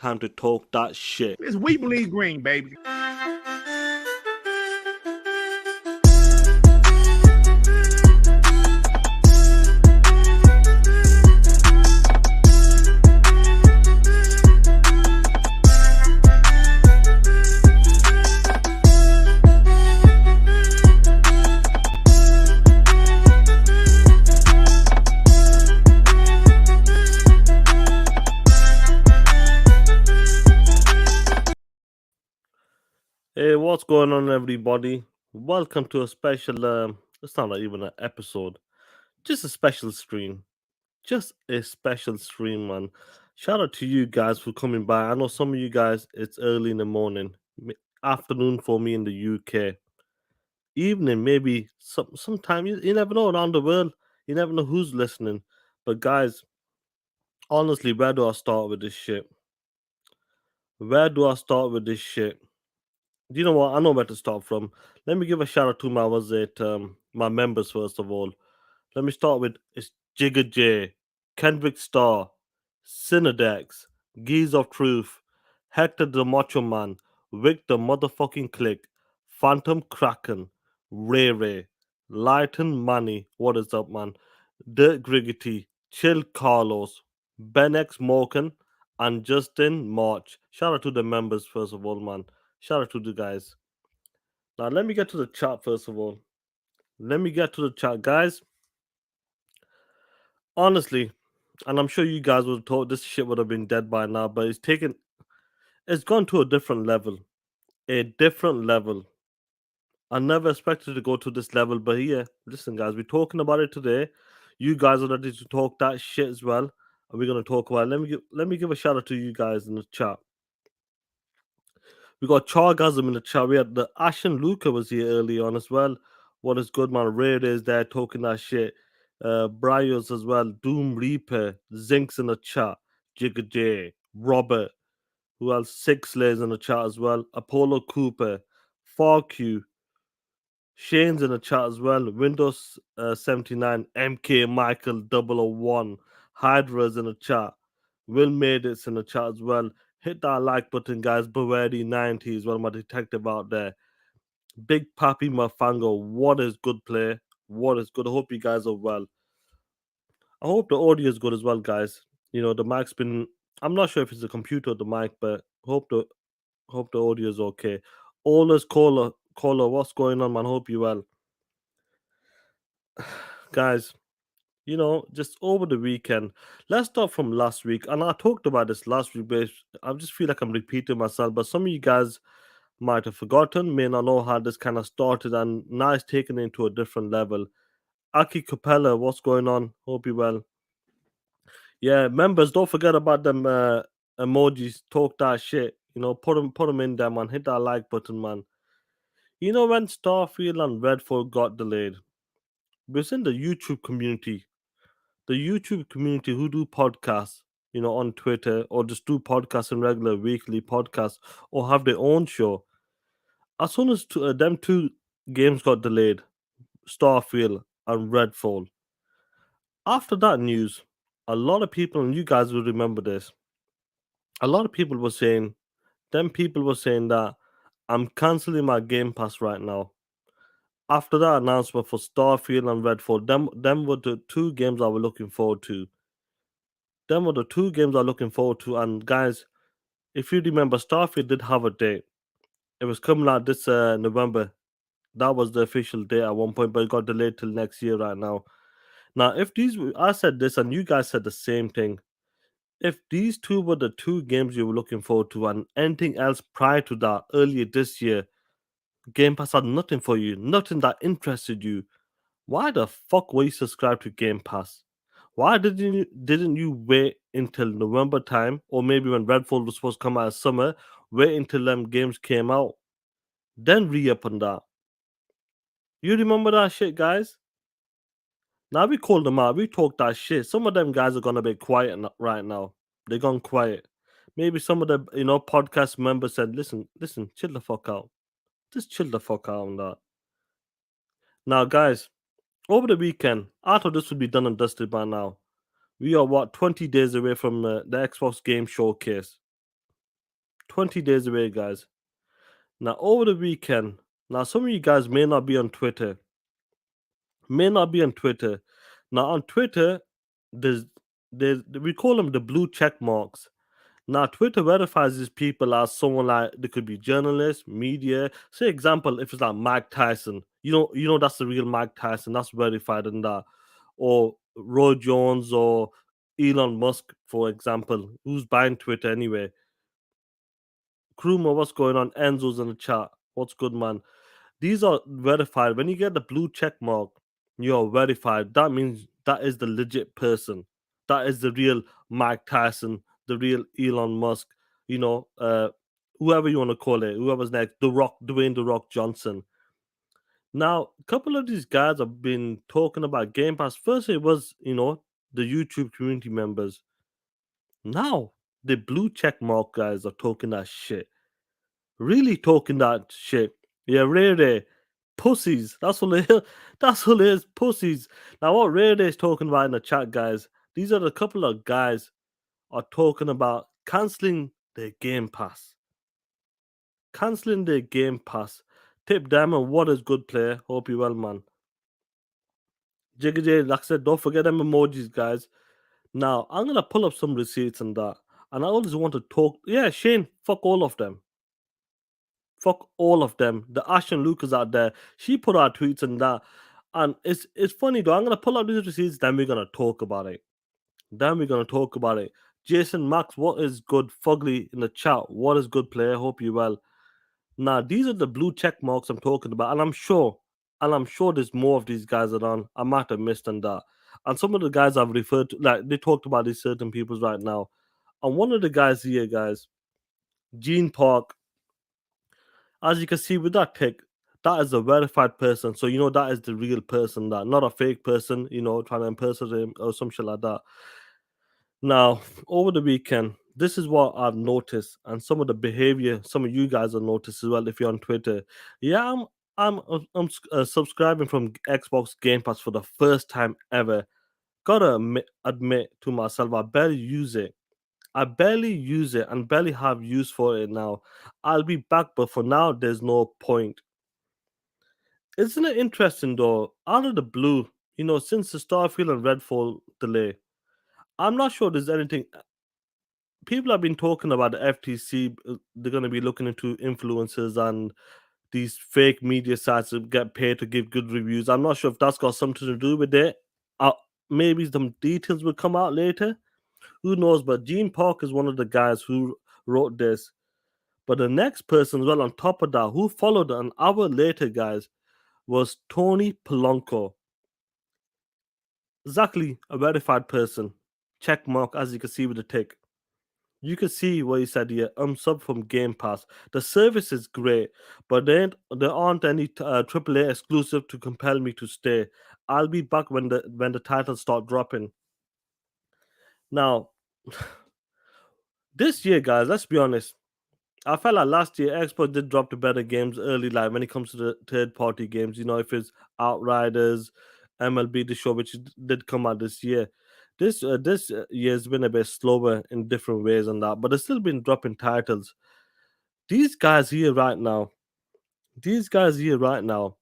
time to talk that shit. It's We Believe Green, baby. Hey, what's going on, everybody? Welcome to a special, it's not even an episode, just a special stream. Just a special stream, man. Shout out to you guys for coming by. I know some of you guys, it's early in the morning, afternoon for me in the UK, evening, maybe sometime. You never know around the world. You never know who's listening. But, guys, honestly, where do I start with this shit? Where do I start with this shit? Do you know what? I know where to start from. Let me give a shout out to my members first of all. Let me start with it's Jigga J, Kendrick Starr, Cinedex, Geese of Truth, Hector the Macho Man, Vic the Motherfucking Click, Phantom Kraken, Ray Ray, Lighten Money, what is up, man? Dirt Griggity, Chill Carlos, Ben X Morgan, and Justin March. Shout out to the members first of all, man. Shout out to the guys. Now let me get to the chat first of all. Let me get to the chat, guys. Honestly, and I'm sure you guys would have thought this shit would have been dead by now, but it's gone to a different level. A different level. I never expected to go to this level, but yeah, listen, guys, we're talking about it today. You guys are ready to talk that shit as well, and we're gonna talk about it. Let me give a shout out to you guys in the chat. We got Chargasm in the chat. We had the Ashen Luca was here early on as well. What is good, man? Raid is there talking that shit. Bryos as well. Doom Reaper. Zinks in the chat. Jigga J. Robert. Who else? Six Layers in the chat as well. Apollo Cooper. FarQ. Shane's in the chat as well. Windows 79. MK Michael 001. Hydra's in the chat. Will made it's in the chat as well. Hit that like button, guys. Baveri 90 is one of my detective out there. Big Papi Mafango. What is good play? What is good? I hope you guys are well. I hope the audio is good as well, guys. You know, the mic's been. I'm not sure if it's the computer or the mic, but hope the audio is okay. Always caller, what's going on, man? Hope you well. Guys, you know, just over the weekend. Let's start from last week. And I talked about this last week, but I just feel like I'm repeating myself. But some of you guys might have forgotten, may not know how this kind of started, and now it's taken into a different level. Aki Capella, what's going on? Hope you well. Yeah, members, don't forget about them emojis. Talk that shit. You know, put them in there, man. Hit that like button, man. You know when Starfield and Redfall got delayed, within the YouTube community, who do podcasts, you know, on Twitter or just do podcasts and regular weekly podcasts or have their own show. As soon as them two games got delayed, Starfield and Redfall. After that news, a lot of people, and you guys will remember this, a lot of people were saying, that I'm canceling my Game Pass right now. After that announcement for Starfield and Redfall, them were the two games I was looking forward to. Them were the two games I'm looking forward to. And guys, if you remember, Starfield did have a date. It was coming out this November. That was the official date at one point, but it got delayed till next year right now. Now, I said this and you guys said the same thing. If these two were the two games you were looking forward to and anything else prior to that earlier this year, Game Pass had nothing for you, nothing that interested you. Why the fuck were you subscribed to Game Pass? Why didn't you wait until November time, or maybe when Redfall was supposed to come out as summer, wait until them games came out, then re-up on that? You remember that shit, guys? Now we called them out. We talked that shit. Some of them guys are gonna be quiet right now. They're gone quiet. Maybe some of the podcast members said, "Listen, chill the fuck out. Just chill the fuck out on that." Now, guys, over the weekend, I thought this would be done and dusted by now. We are 20 days away from the Xbox Game Showcase. 20 days away, guys. Now, over the weekend, now some of you guys may not be on Twitter, may not be on Twitter. Now, on Twitter, there's, we call them the blue check marks. Now, Twitter verifies these people as someone like they could be journalists, media. Say, example, if it's like Mike Tyson, you know that's the real Mike Tyson. That's verified in that, or Roy Jones or Elon Musk, for example, who's buying Twitter anyway. Kruma, what's going on? Enzo's in the chat. What's good, man? These are verified. When you get the blue check mark, you're verified. That means that is the legit person. That is the real Mike Tyson, the real Elon Musk, you know, whoever you want to call it, whoever's next, The Rock, Dwayne The Rock Johnson. Now, a couple of these guys have been talking about Game Pass. First, it was, the YouTube community members. Now, the blue check mark guys are talking that shit. Really talking that shit. Yeah, Ray pussies. That's all it is. That's all it is. Pussies. Now, what Ray is talking about in the chat, guys, these are the couple of guys are talking about canceling their Game Pass. Canceling their Game Pass. Tip Diamond, what is good player? Hope you well, man. Jiggy J, like I said, don't forget them emojis, guys. Now, I'm gonna pull up some receipts and that. And I always want to talk. Yeah, Shane, fuck all of them. Fuck all of them. The Ashton Lucas out there, she put out tweets and that. And it's funny though. I'm gonna pull up these receipts, then we're gonna talk about it. Then we're gonna talk about it. Jason Max, what is good? Fugly in the chat. What is good, player? Hope you well. Now, these are the blue check marks I'm talking about, and I'm sure there's more of these guys around. I might have missed on that. And some of the guys I've referred to, like they talked about these certain peoples right now. And one of the guys here, guys, Gene Park, as you can see with that tick, that is a verified person. So you know that is the real person, that not a fake person, trying to impersonate him or some shit like that. Now, over the weekend, this is what I've noticed, and some of the behavior some of you guys have noticed as well if you're on Twitter. Yeah, I'm subscribing from Xbox Game Pass for the first time ever. Gotta admit to myself, I barely use it. I barely use it and barely have use for it now. I'll be back, but for now, there's no point. Isn't it interesting though? Out of the blue, since the Starfield and Redfall delay, I'm not sure there's anything. People have been talking about the FTC. They're going to be looking into influencers and these fake media sites that get paid to give good reviews. I'm not sure if that's got something to do with it. Uh, Maybe some details will come out later. Who knows? But Gene Park is one of the guys who wrote this. But the next person, as well, on top of that, who followed an hour later, guys, was Tony Polanco. Exactly a verified person. Check mark, as you can see with the tick. You can see what he said here. I'm sub from Game Pass. The service is great, but there aren't any AAA exclusive to compel me to stay. I'll be back when the titles start dropping. Now, this year, guys, let's be honest. I felt like last year Xbox did drop the better games early, like when it comes to the third party games. If it's Outriders, MLB The Show, which did come out this year. This year's been a bit slower in different ways and that, but it's still been dropping titles. These guys here right now, these guys here right now,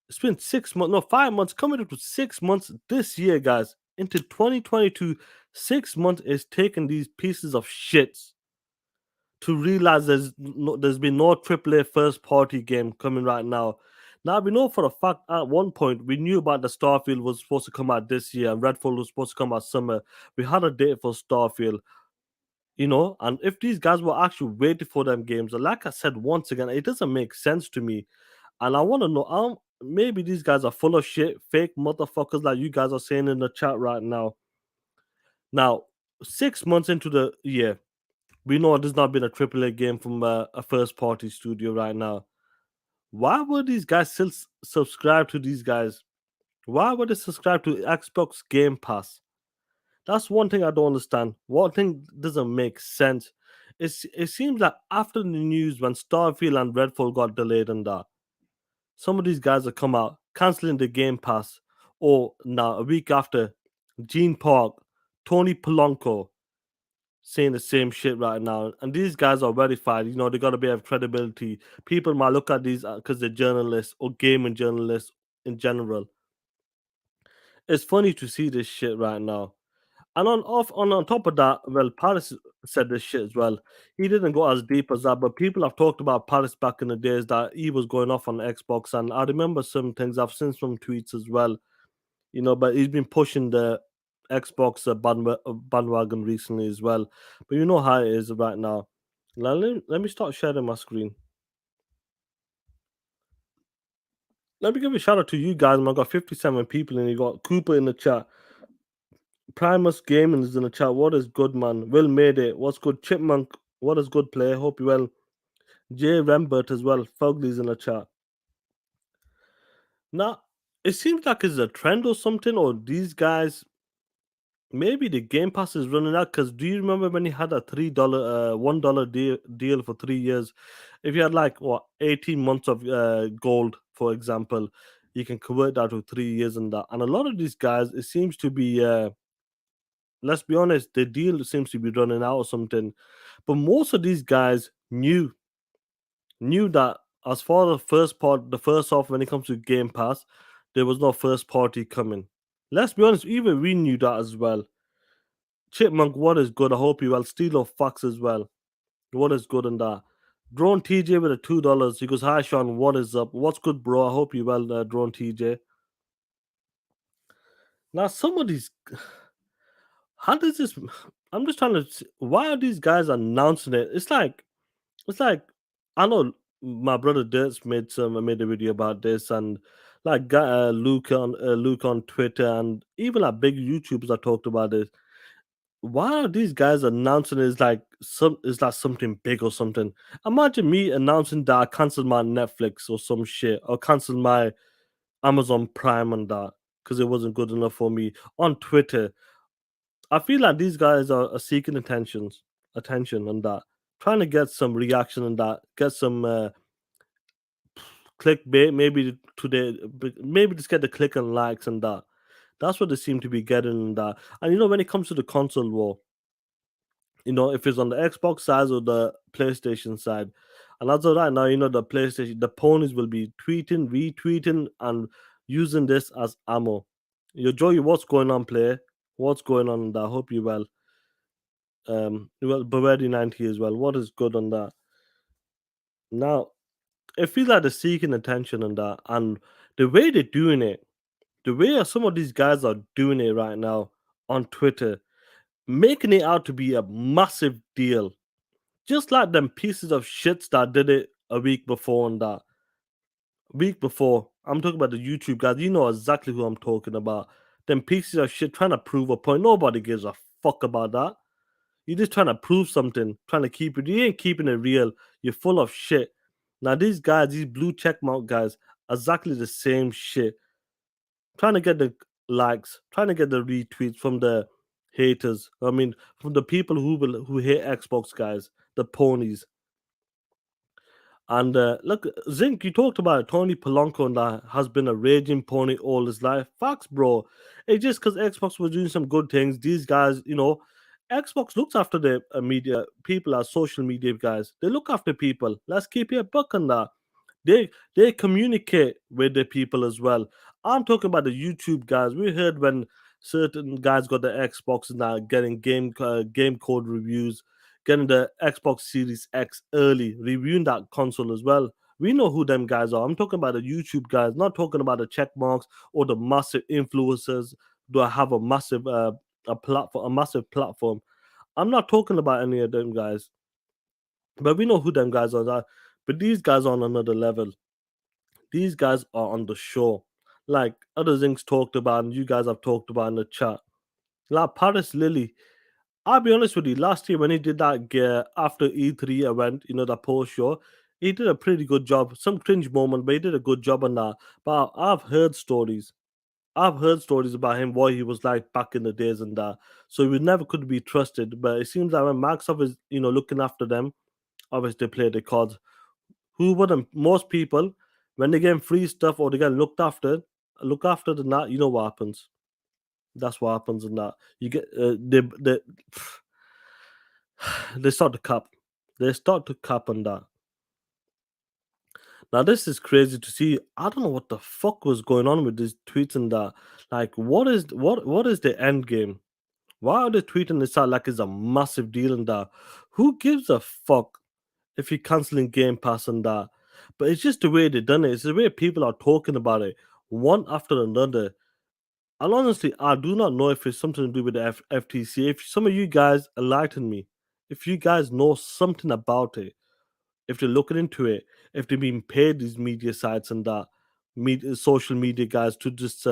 it's been 6 months, no, 5 months, coming up to 6 months this year, guys, into 2022. 6 months is taking these pieces of shits to realize there's been no AAA first party game coming right now. Now we know for a fact at one point we knew about the Starfield was supposed to come out this year and Redfall was supposed to come out summer. We had a date for Starfield, and if these guys were actually waiting for them games, like I said once again, it doesn't make sense to me. And I want to know, maybe these guys are full of shit, fake motherfuckers, like you guys are saying in the chat right now. Now, 6 months into the year, we know there's not been a AAA game from a first party studio right now. Why would these guys still subscribe to these guys? Why would they subscribe to Xbox Game Pass? That's one thing I don't understand. One thing doesn't make sense. It seems like after the news when Starfield and Redfall got delayed and that, some of these guys have come out canceling the Game Pass. Or now a week after, Gene Park, Tony Polanco, saying the same shit right now. And these guys are verified. They got a bit of credibility. People might look at these because they're journalists or gaming journalists in general. It's funny to see this shit right now. And on top of that, well, Paris said this shit as well. He didn't go as deep as that, but people have talked about Paris back in the days that he was going off on Xbox, and I remember some things. I've seen some tweets as well. But he's been pushing the Xbox bandwagon recently as well. But you know how it is right now. Now let me start sharing my screen. Let me give a shout out to you guys. Man. I got 57 people, and you got Cooper in the chat. Primus Gaming is in the chat. What is good, man? Will made it. What's good? Chipmunk. What is good, player? Hope you well. Jay Rembert as well. Fugly's in the chat. Now, it seems like it's a trend or something, or these guys. Maybe the Game Pass is running out. Because do you remember when he had a $1 deal for 3 years? If you had like 18 months of gold, for example, you can convert that to 3 years and that. And a lot of these guys, it seems to be. Let's be honest, the deal seems to be running out or something. But most of these guys knew that as far as the first off when it comes to Game Pass, there was no first party coming. Let's be honest, even we knew that as well. Chipmunk, what is good? I hope you well. Steelo Fox as well. What is good in that? Drone TJ with a $2. He goes, hi Sean, what is up? What's good, bro? I hope you well, Drone TJ. Now some of these how does this I'm just trying to why are these guys announcing it? It's like I know my brother Dirts made a video about this, and like Luke on Twitter, and even like big YouTubers that talked about this. Why are these guys announcing it's like something big or something? Imagine me announcing that I cancelled my Netflix or some shit, or cancelled my Amazon Prime and that because it wasn't good enough for me on Twitter. I feel like these guys are seeking attention and that, trying to get some reaction and that, get some clickbait, maybe just get the click and likes and that. That's what they seem to be getting in that. And when it comes to the console war, if it's on the Xbox side or the PlayStation side, and as of right now, the PlayStation, the ponies will be tweeting, retweeting, and using this as ammo. Joey, what's going on, player? What's going on? I hope you well. Bavarian 90 as well. What is good on that? Now, it feels like they're seeking attention on that, and the way they're doing it, the way some of these guys are doing it right now on Twitter, making it out to be a massive deal, just like them pieces of shits that did it a week before and that. Week before, I'm talking about the YouTube guys. You know exactly who I'm talking about. Them pieces of shit trying to prove a point. Nobody gives a fuck about that. You're just trying to prove something, trying to keep it. You ain't keeping it real. You're full of shit. Now these guys, these blue check mark guys, exactly the same shit. Trying to get the likes, trying to get the retweets from the haters. I mean, from the people who hate Xbox guys, the ponies. And look, Zinc, you talked about Tony Polanco and that has been a raging pony all his life. Facts, bro. It's just because Xbox was doing some good things. These guys, Xbox looks after the media people as social media guys. They look after people. Let's keep it a buck on that. They communicate with the people as well. I'm talking about the YouTube guys. We heard when certain guys got the Xbox and now getting game code reviews, getting the Xbox Series X early, reviewing that console as well. We know who them guys are. I'm talking about the YouTube guys, not talking about the check marks or the massive influencers. Do I have a massive platform? I'm not talking about any of them guys, but we know who them guys are. But these guys are on another level. These guys are on the show, like other things talked about, and you guys have talked about in the chat. Like Paris Lily, I'll be honest with you. Last year when he did that after E3 event, that post show, he did a pretty good job. Some cringe moment, but he did a good job on that. But I've heard stories. I've heard stories about him, what he was like back in the days and that. So he never could be trusted. But it seems like when Microsoft is, looking after them, obviously they play the cards. Who wouldn't? Most people, when they get free stuff or they get look after the that, you know what happens. That's what happens in that. You get they start to cap. They start to cap on that. Now this is crazy to see. I don't know what the fuck was going on with these tweets and that. Like, what is the end game? Why are they tweeting this out like it's a massive deal and that? Who gives a fuck if you're canceling Game Pass and that? But it's just the way they done it. It's the way people are talking about it, one after another. And honestly, I do not know if it's something to do with the FTC. If some of you guys enlighten me, if you guys know something about it, if they're looking into it, if they're being paid these media sites and that social media guys to just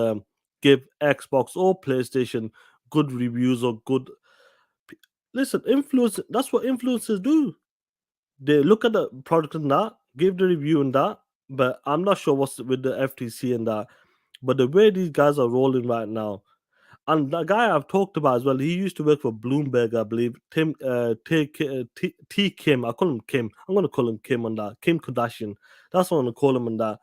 give Xbox or PlayStation good reviews or good. Listen, influence. That's what influencers do. They look at the product and that, give the review and that. But I'm not sure what's with the FTC and that. But the way these guys are rolling right now, and the guy I've talked about as well, he used to work for Bloomberg, I believe. T Kim. I call him Kim. I'm gonna call him Kim on that. Kim Kardashian. That's what I'm gonna call him on that.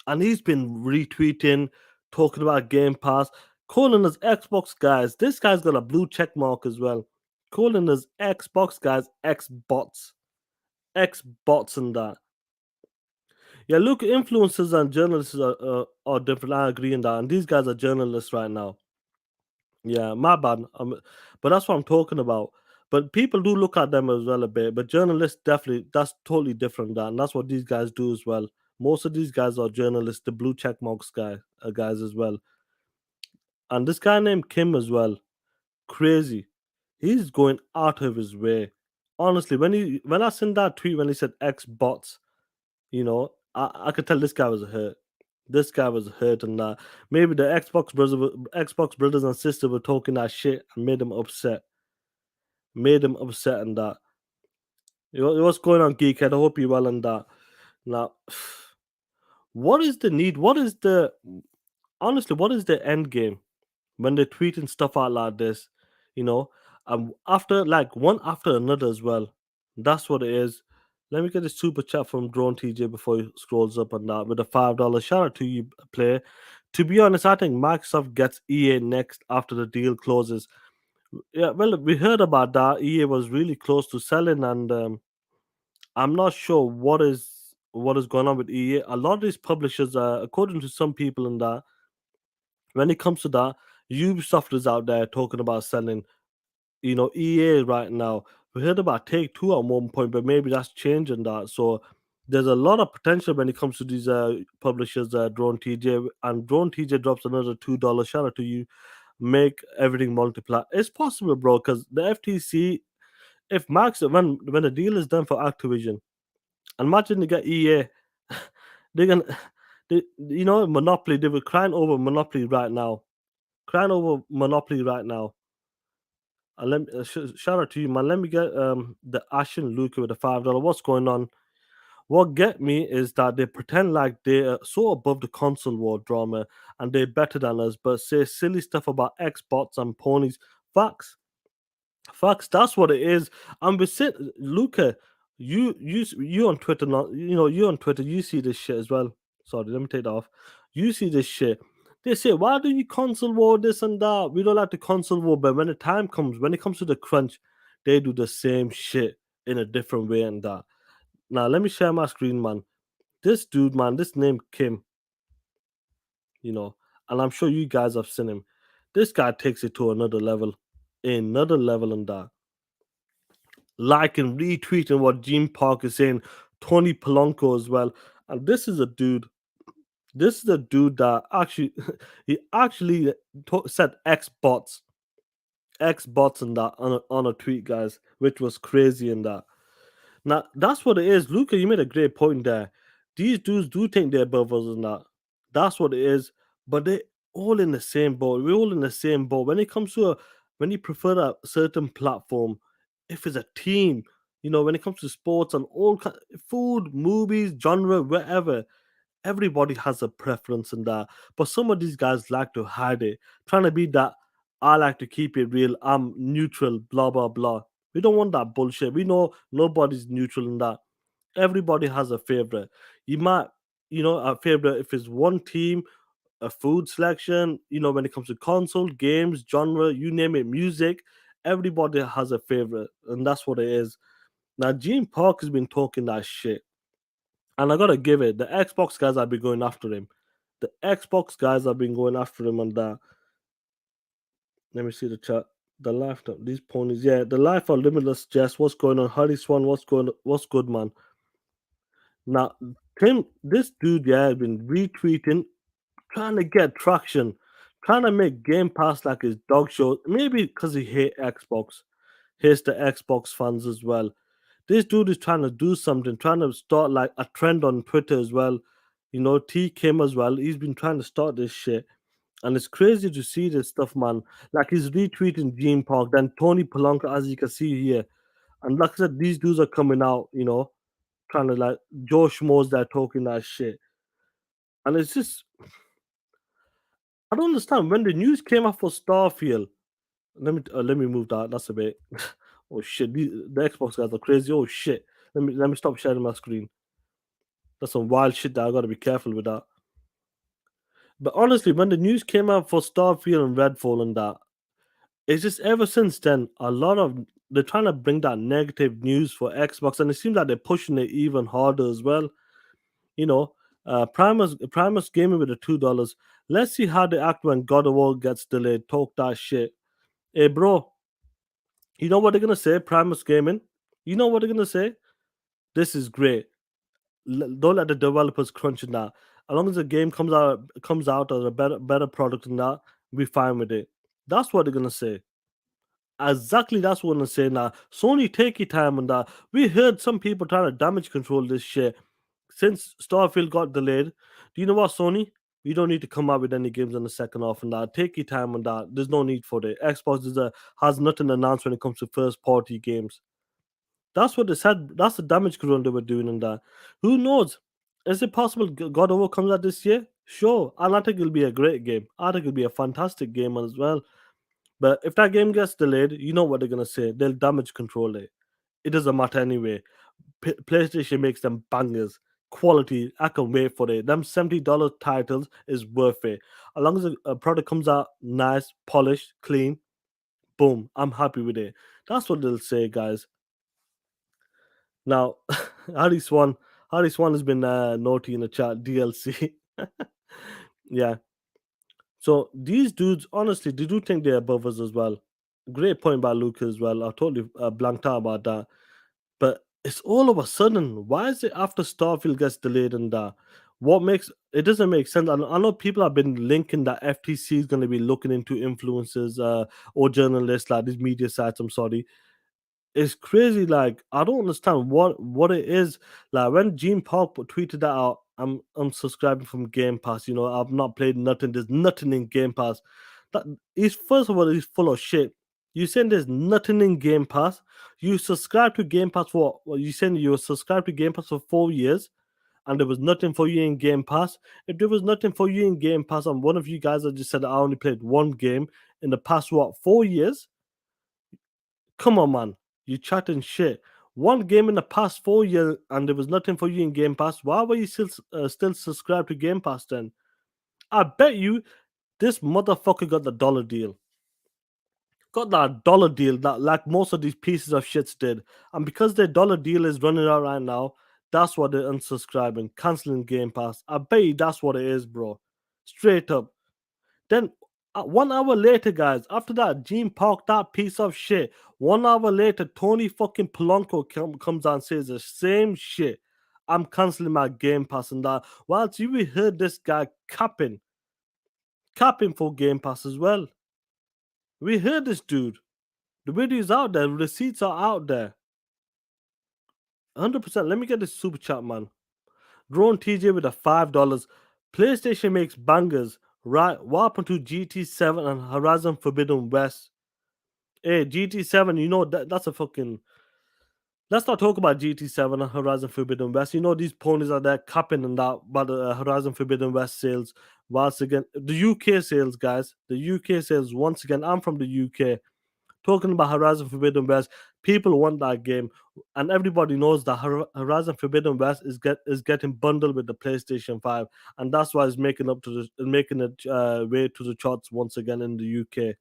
And he's been retweeting, talking about Game Pass, calling us Xbox guys. This guy's got a blue check mark as well. Calling us Xbox guys, X bots, X bots, and that. Yeah, look, influencers and journalists are different. I agree in that. And these guys are journalists right now. Yeah, my bad. But that's what I'm talking about. But people do look at them as well a bit. But journalists definitely, that's totally different. That and that's what these guys do as well. Most of these guys are journalists, the blue check marks guys as well. And this guy named Kim as well, crazy. He's going out of his way. Honestly, when I sent that tweet when he said X bots, I could tell this guy was hurt. This guy was hurt, and maybe the Xbox brothers and sisters were talking that shit and made him upset. Made him upset, and that. What's going on, geekhead? I hope you're well, and that. Now, what is the need? What is the honestly? What is the end game when they're tweeting stuff out like this? You know, after like one after another as well. That's what it is. Let me get a super chat from Drone TJ before he scrolls up on that with a $5. Shout out to you, player. To be honest, I think Microsoft gets EA next after the deal closes. Yeah, well, we heard about that. EA was really close to selling, and I'm not sure what is going on with EA. A lot of these publishers, according to some people in that, when it comes to that, Ubisoft is out there talking about selling. EA right now. We heard about Take Two at one point, but maybe that's changing that. So there's a lot of potential when it comes to these publishers, Drone TJ, and Drone TJ drops another $2. Shout out to you. Make everything multiply. It's possible, bro, because the FTC, if Max, when the deal is done for Activision, imagine they get EA, they're gonna, Monopoly. They were crying over Monopoly right now, crying over Monopoly right now. Let me, shout out to you, man. Let me get the Ashen Luca with the $5. What's going on? What get me is that they pretend like they're so above the console war drama and they're better than us, but say silly stuff about Xbots and ponies. Facts, facts. That's what it is. And we sit, Luca. You on Twitter, not you on Twitter. You see this shit as well. Sorry, let me take that off. You see this shit. They say, why do you console war this and that? We don't like the console war, but when the time comes, when it comes to the crunch, they do the same shit in a different way and that. Now let me share my screen, man. This dude, man, this name Kim, you know, and I'm sure you guys have seen him. This guy takes it to another level and that. Liking, retweeting what Gene Park is saying, Tony Polanco as well. And this is a dude. This is a dude that actually he actually said X bots, X bots, and that on a tweet, guys, which was crazy in that. Now that's what it is. Luca, you made a great point there. These dudes do think they're above us and that. That's what it is. But they all in the same boat. We're all in the same boat. When it comes to when you prefer a certain platform, if it's a team, when it comes to sports and food, movies, genre, wherever, everybody has a preference in that. But some of these guys like to hide it, trying to be that I like to keep it real, I'm neutral, blah blah blah. We don't want that bullshit. We know nobody's neutral in that. Everybody has a favorite. You might, a favorite if it's one team, a food selection, when it comes to console, games, genre, you name it, music. Everybody has a favorite, and that's what it is. Now, Gene Park has been talking that shit, and I gotta give it. The Xbox guys have been going after him. The Xbox guys have been going after him on that. Let me see the chat. The life of these ponies, yeah. The life of limitless. Jess, what's going on? Harry Swan, what's going? What's good, man? Now, Tim, this dude, yeah, has been retweeting, trying to get traction, trying to make Game Pass like his dog show. Maybe because he hate Xbox, hates the Xbox fans as well. This dude is trying to do something, trying to start like a trend on Twitter as well. You know, T Kim as well. He's been trying to start this shit. And it's crazy to see this stuff, man. Like he's retweeting Gene Park, then Tony Polanco, as you can see here. And like I said, these dudes are coming out, trying to like Joe Schmoes that talking that shit. And it's just I don't understand when the news came out for Starfield. Let me move that. That's a bit. Oh shit! The Xbox guys are crazy. Oh shit! Let me stop sharing my screen. That's some wild shit that I gotta be careful with that. But honestly, when the news came out for Starfield and Redfall and that, it's just ever since then a lot of they're trying to bring that negative news for Xbox, and it seems like they're pushing it even harder as well. You know, Primus gaming with the $2. Let's see how they act when God of War gets delayed. Talk that shit. Hey, bro, you know what they're gonna say? Primus Gaming. You know what they're gonna say? This is great. Don't let the developers crunch in that. As long as the game comes out as a better product than that, we fine with it. That's what they're gonna say. Exactly, that's what I'm saying now. Sony, take your time on that. We heard some people trying to damage control this shit since Starfield got delayed. Do you know what, Sony? You don't need to come out with any games in the second half on that. Take your time on that. There's no need for it. Xbox has nothing to announce when it comes to first party games. That's what they said. That's the damage control they were doing in that. Who knows? Is it possible God of War comes out this year? Sure. And I think it'll be a great game. I think it'll be a fantastic game as well. But if that game gets delayed, you know what they're gonna say. They'll damage control it. It doesn't matter anyway. PlayStation makes them bangers. Quality, I can wait for it. Them $70 titles is worth it. As long as a product comes out nice, polished, clean, boom, I'm happy with it. That's what they'll say, guys. Now, Harry Swan, Harry Swan has been naughty in the chat. DLC, yeah. So these dudes, honestly, they do think they're above us as well. Great point by Luca as well. I totally blanked out about that. But it's all of a sudden. Why is it after Starfield gets delayed and that? What makes it doesn't make sense? I know people have been linking that FTC is going to be looking into influencers or journalists like these media sites. I'm sorry, it's crazy. Like I don't understand what it is. Like when Gene Park tweeted that out, I'm subscribing from Game Pass. I've not played nothing. There's nothing in Game Pass. That is first of all, he's full of shit. You saying there's nothing in Game Pass? You subscribe to Game Pass for well, you saying you were subscribed to Game Pass for 4 years and there was nothing for you in Game Pass. If there was nothing for you in Game Pass, and one of you guys that just said I only played one game in the past 4 years, come on, man. You chatting shit. One game in the past 4 years, and there was nothing for you in Game Pass. Why were you still subscribed to Game Pass then? I bet you this motherfucker got the dollar deal. Got that dollar deal that like most of these pieces of shits did. And because their dollar deal is running out right now, that's what they're unsubscribing, canceling Game Pass. I bet you that's what it is, bro. Straight up. Then 1 hour later, guys, after that, Gene Park, that piece of shit. 1 hour later, Tony fucking Polanco comes out and says the same shit. I'm canceling my Game Pass and that. Whilst you heard this guy capping for Game Pass as well. We heard this dude. The video's out there, receipts are out there. 100%. Let me get this super chat, man. Drone TJ with a $5. PlayStation makes bangers. Right, what happened to GT7 and Horizon Forbidden West? Hey, GT7, that's a fucking. Let's not talk about GT7 and Horizon Forbidden West. These ponies are there capping and that, but Horizon Forbidden West sales. Once again, the UK sales, guys. The UK sales, once again, I'm from the UK. Talking about Horizon Forbidden West, people want that game, and everybody knows that Horizon Forbidden West is getting bundled with the PlayStation 5, and that's why it's making it way to the charts once again in the UK.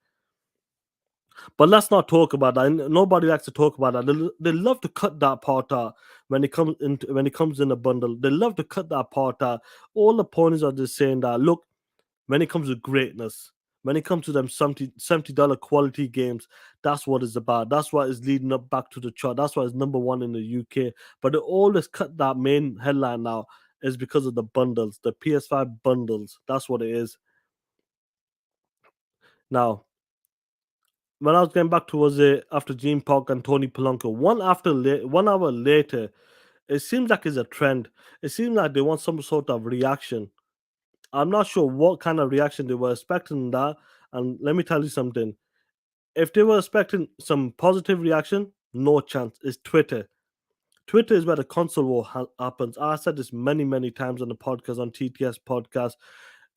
But let's not talk about that. Nobody likes to talk about that. They love to cut that part out when it comes in a bundle. They love to cut that part out. All the ponies are just saying that. Look, when it comes to greatness, when it comes to them $70 quality games, that's what it's about. That's what is leading up back to the chart. That's why it's number one in the UK. But they always cut that main headline now is because of the bundles, the PS5 bundles. That's what it is. Now, when I was getting back towards it after Gene Park and Tony Polanco, 1 hour later, it seems like it's a trend. It seems like they want some sort of reaction. I'm not sure what kind of reaction they were expecting in that. And let me tell you something. If they were expecting some positive reaction, no chance. It's Twitter. Twitter is where the console war happens. I said this many, many times on the podcast, on TTS podcast.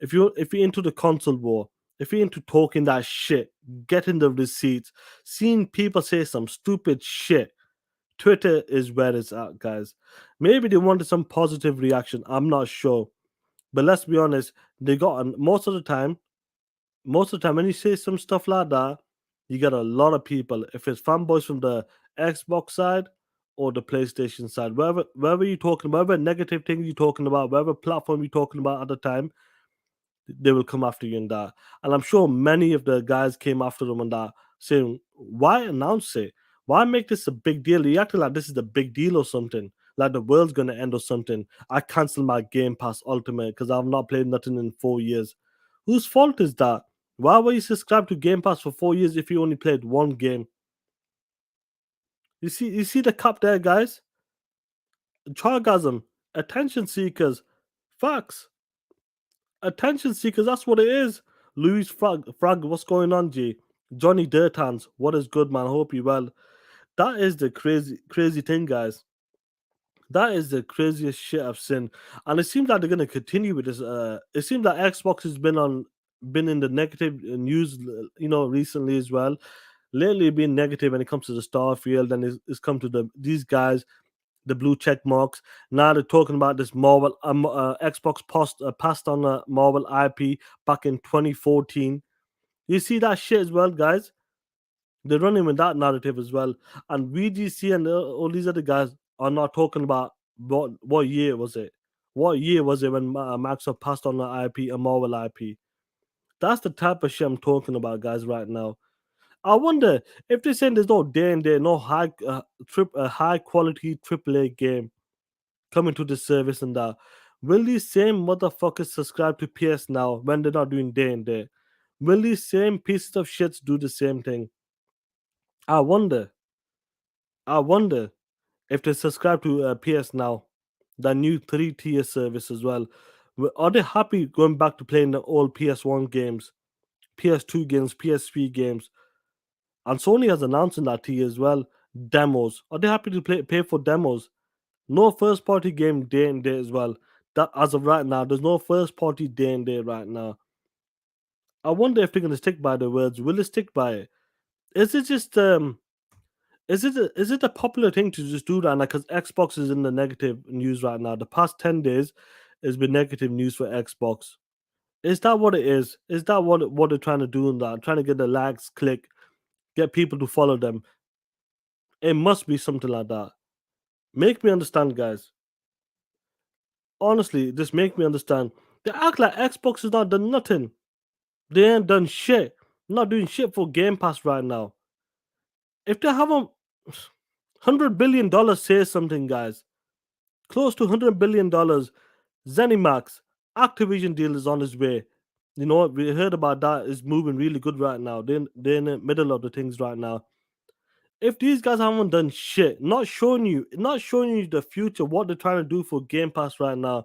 If you're into the console war, if you're into talking that shit, getting the receipts, seeing people say some stupid shit, Twitter is where it's at, guys. Maybe they wanted some positive reaction. I'm not sure, but let's be honest. They got most of the time when you say some stuff like that, you get a lot of people. If it's fanboys from the Xbox side or the PlayStation side, wherever you're talking, whatever negative thing you're talking about, whatever platform you're talking about at the time, they will come after you in that. And I'm sure many of the guys came after them on that, saying, "Why announce it? Why make this a big deal? You acting like this is a big deal or something." Like the world's gonna end or something. I cancel my Game Pass Ultimate because I've not played nothing in 4 years. Whose fault is that? Why were you subscribed to Game Pass for 4 years if you only played one game? You see the cap there, guys. Chargasm, attention seekers, facts, attention seekers. That's what it is. Louis Frag, what's going on, G? Johnny Dirtans, what is good, man? Hope you well. That is the crazy thing, guys. That is the craziest shit I've seen, and it seems like they're gonna continue with this. It seems like Xbox has been in the negative news, recently as well. Lately, been negative when it comes to the Starfield, and it's come to these guys, the blue check marks. Now they're talking about this Marvel. Xbox passed on a Marvel IP back in 2014. You see that shit as well, guys. They're running with that narrative as well. And VGC and all these other guys are not talking about what year was it? What year was it when Microsoft passed on an IP, a Marvel IP? That's the type of shit I'm talking about, guys, right now. I wonder if they're saying there's no day and day, no high quality AAA game coming to the service and that. Will these same motherfuckers subscribe to PS now when they're not doing day and day? Will these same pieces of shits do the same thing? I wonder. I wonder if they subscribe to PS now, the new 3 tier service as well. Are they happy going back to playing the old PS1 games, PS2 games, PS3 games? And Sony has announced in that tier as well demos. Are they happy to pay for demos? No first party game day and day as well. That as of right now, there's no first party day and day right now. I wonder if they're gonna stick by their words. Will they stick by it? Is it just is it a popular thing to just do that? Because Xbox is in the negative news right now. The past 10 days has been negative news for Xbox. Is that what it is? Is that what they're trying to do in that? Trying to get the likes, click, get people to follow them. It must be something like that. Make me understand, guys. Honestly, just make me understand. They act like Xbox has not done nothing. They ain't done shit. Not doing shit for Game Pass right now. If they have $100 billion, say something, guys. Close to $100 billion. ZeniMax, Activision deal is on its way. You know what? We heard about that. Is moving really good right now. They're in the middle of the things right now. If these guys haven't done shit, not showing you the future, what they're trying to do for Game Pass right now,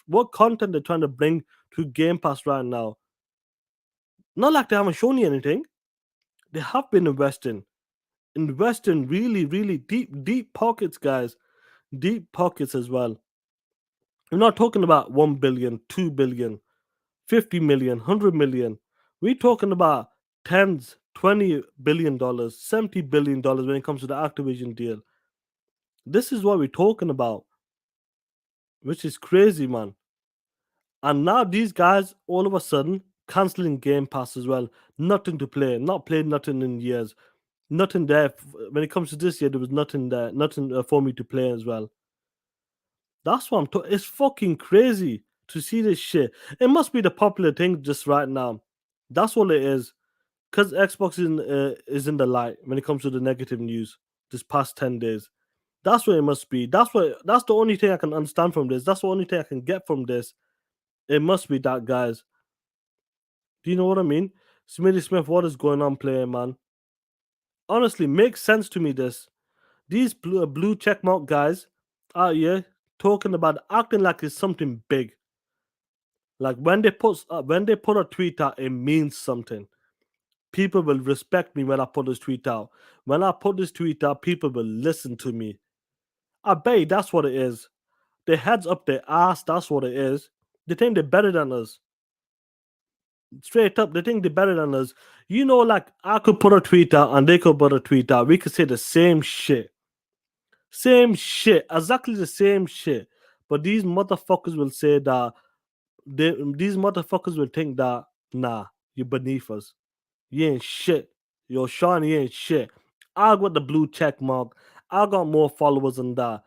what content they're trying to bring to Game Pass right now. Not like they haven't shown you anything. They have been investing really, really deep pockets, guys. Deep pockets as well. We're not talking about 1 billion, 2 billion, 50 million, 100 million. We're talking about tens, $20 billion, $70 billion when it comes to the Activision deal. This is what we're talking about, which is crazy, man. And now these guys, all of a sudden, canceling Game Pass as well. Nothing to play, not played nothing in years. Nothing there. When it comes to this year, there was nothing there, nothing for me to play as well. That's what it's fucking crazy to see this shit. It must be the popular thing just right now. That's what it is. Because Xbox is in the light when it comes to the negative news this past 10 days. That's what it must be. That's the only thing I can understand from this. That's the only thing I can get from this. It must be that, guys. Do you know what I mean? Smitty Smith, what is going on, player man? Honestly, makes sense to me. These blue checkmark guys out here talking about acting like it's something big. Like when they put a tweet out, it means something. People will respect me when I put this tweet out. When I put this tweet out, people will listen to me. I bet that's what it is. Their heads up their ass, that's what it is. They think they're better than us. Straight up, they think they're better than us. Like I could put a tweet out and they could put a tweet out. We could say the same shit. Same shit. Exactly the same shit. But these motherfuckers will say that these motherfuckers will think that nah, you're beneath us. You ain't shit. Yo, Sean, you ain't shit. I got the blue check mark. I got more followers than that.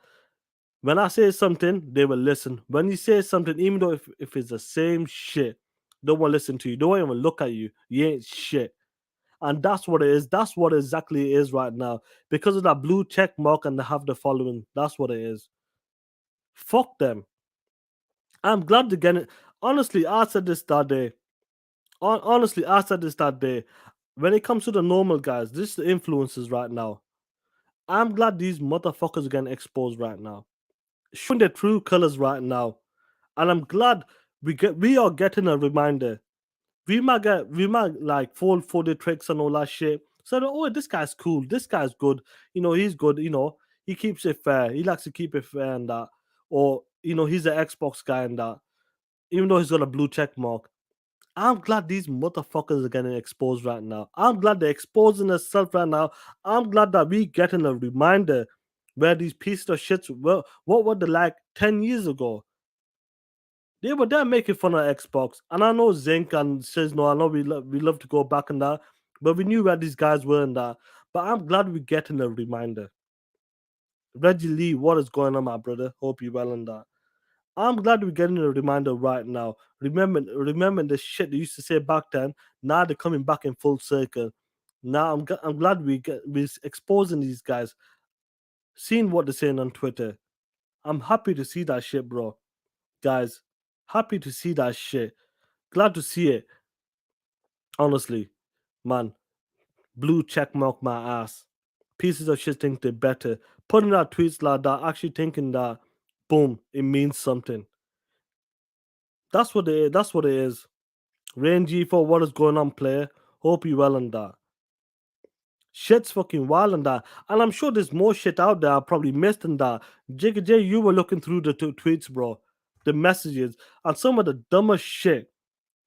When I say something, they will listen. When you say something, even though if it's the same shit, they won't listen to you. They won't even look at you. You ain't shit. And that's what it is. That's what exactly it is right now. Because of that blue check mark and they have the following. That's what it is. Fuck them. I'm glad to get it. Honestly, I said this that day. Honestly, I said this that day. When it comes to the normal guys, this is the influencers right now. I'm glad these motherfuckers are getting exposed right now. Showing their true colors right now. And I'm glad we are getting a reminder. We might like fall for the tricks and all that shit. So oh, this guy's cool, this guy's good, he's good, he keeps it fair, he likes to keep it fair and that, or he's an Xbox guy and that, even though he's got a blue check mark. I'm glad these motherfuckers are getting exposed right now. I'm glad they're exposing themselves right now. I'm glad that we getting a reminder where these pieces of shits were what were they like 10 years ago. They were there making fun of Xbox. And I know Zinc and says no, I know we love to go back and that, but we knew where these guys were and that. But I'm glad we're getting a reminder. Reggie Lee, what is going on, my brother? Hope you well and that. I'm glad we're getting a reminder right now. Remember the shit they used to say back then. Now they're coming back in full circle. Now I'm glad we're exposing these guys, seeing what they're saying on Twitter. I'm happy to see that shit, bro. Guys, happy to see that shit. Glad to see it. Honestly, man, blue check mark my ass. Pieces of shit think they're better. Putting out tweets like that, actually thinking that, boom, it means something. That's what it is. Rain G4, what is going on, player? Hope you well on that. Shit's fucking wild on that. And I'm sure there's more shit out there I probably missed in that. Jigga J, you were looking through the tweets, bro. The messages. And some of the dumbest shit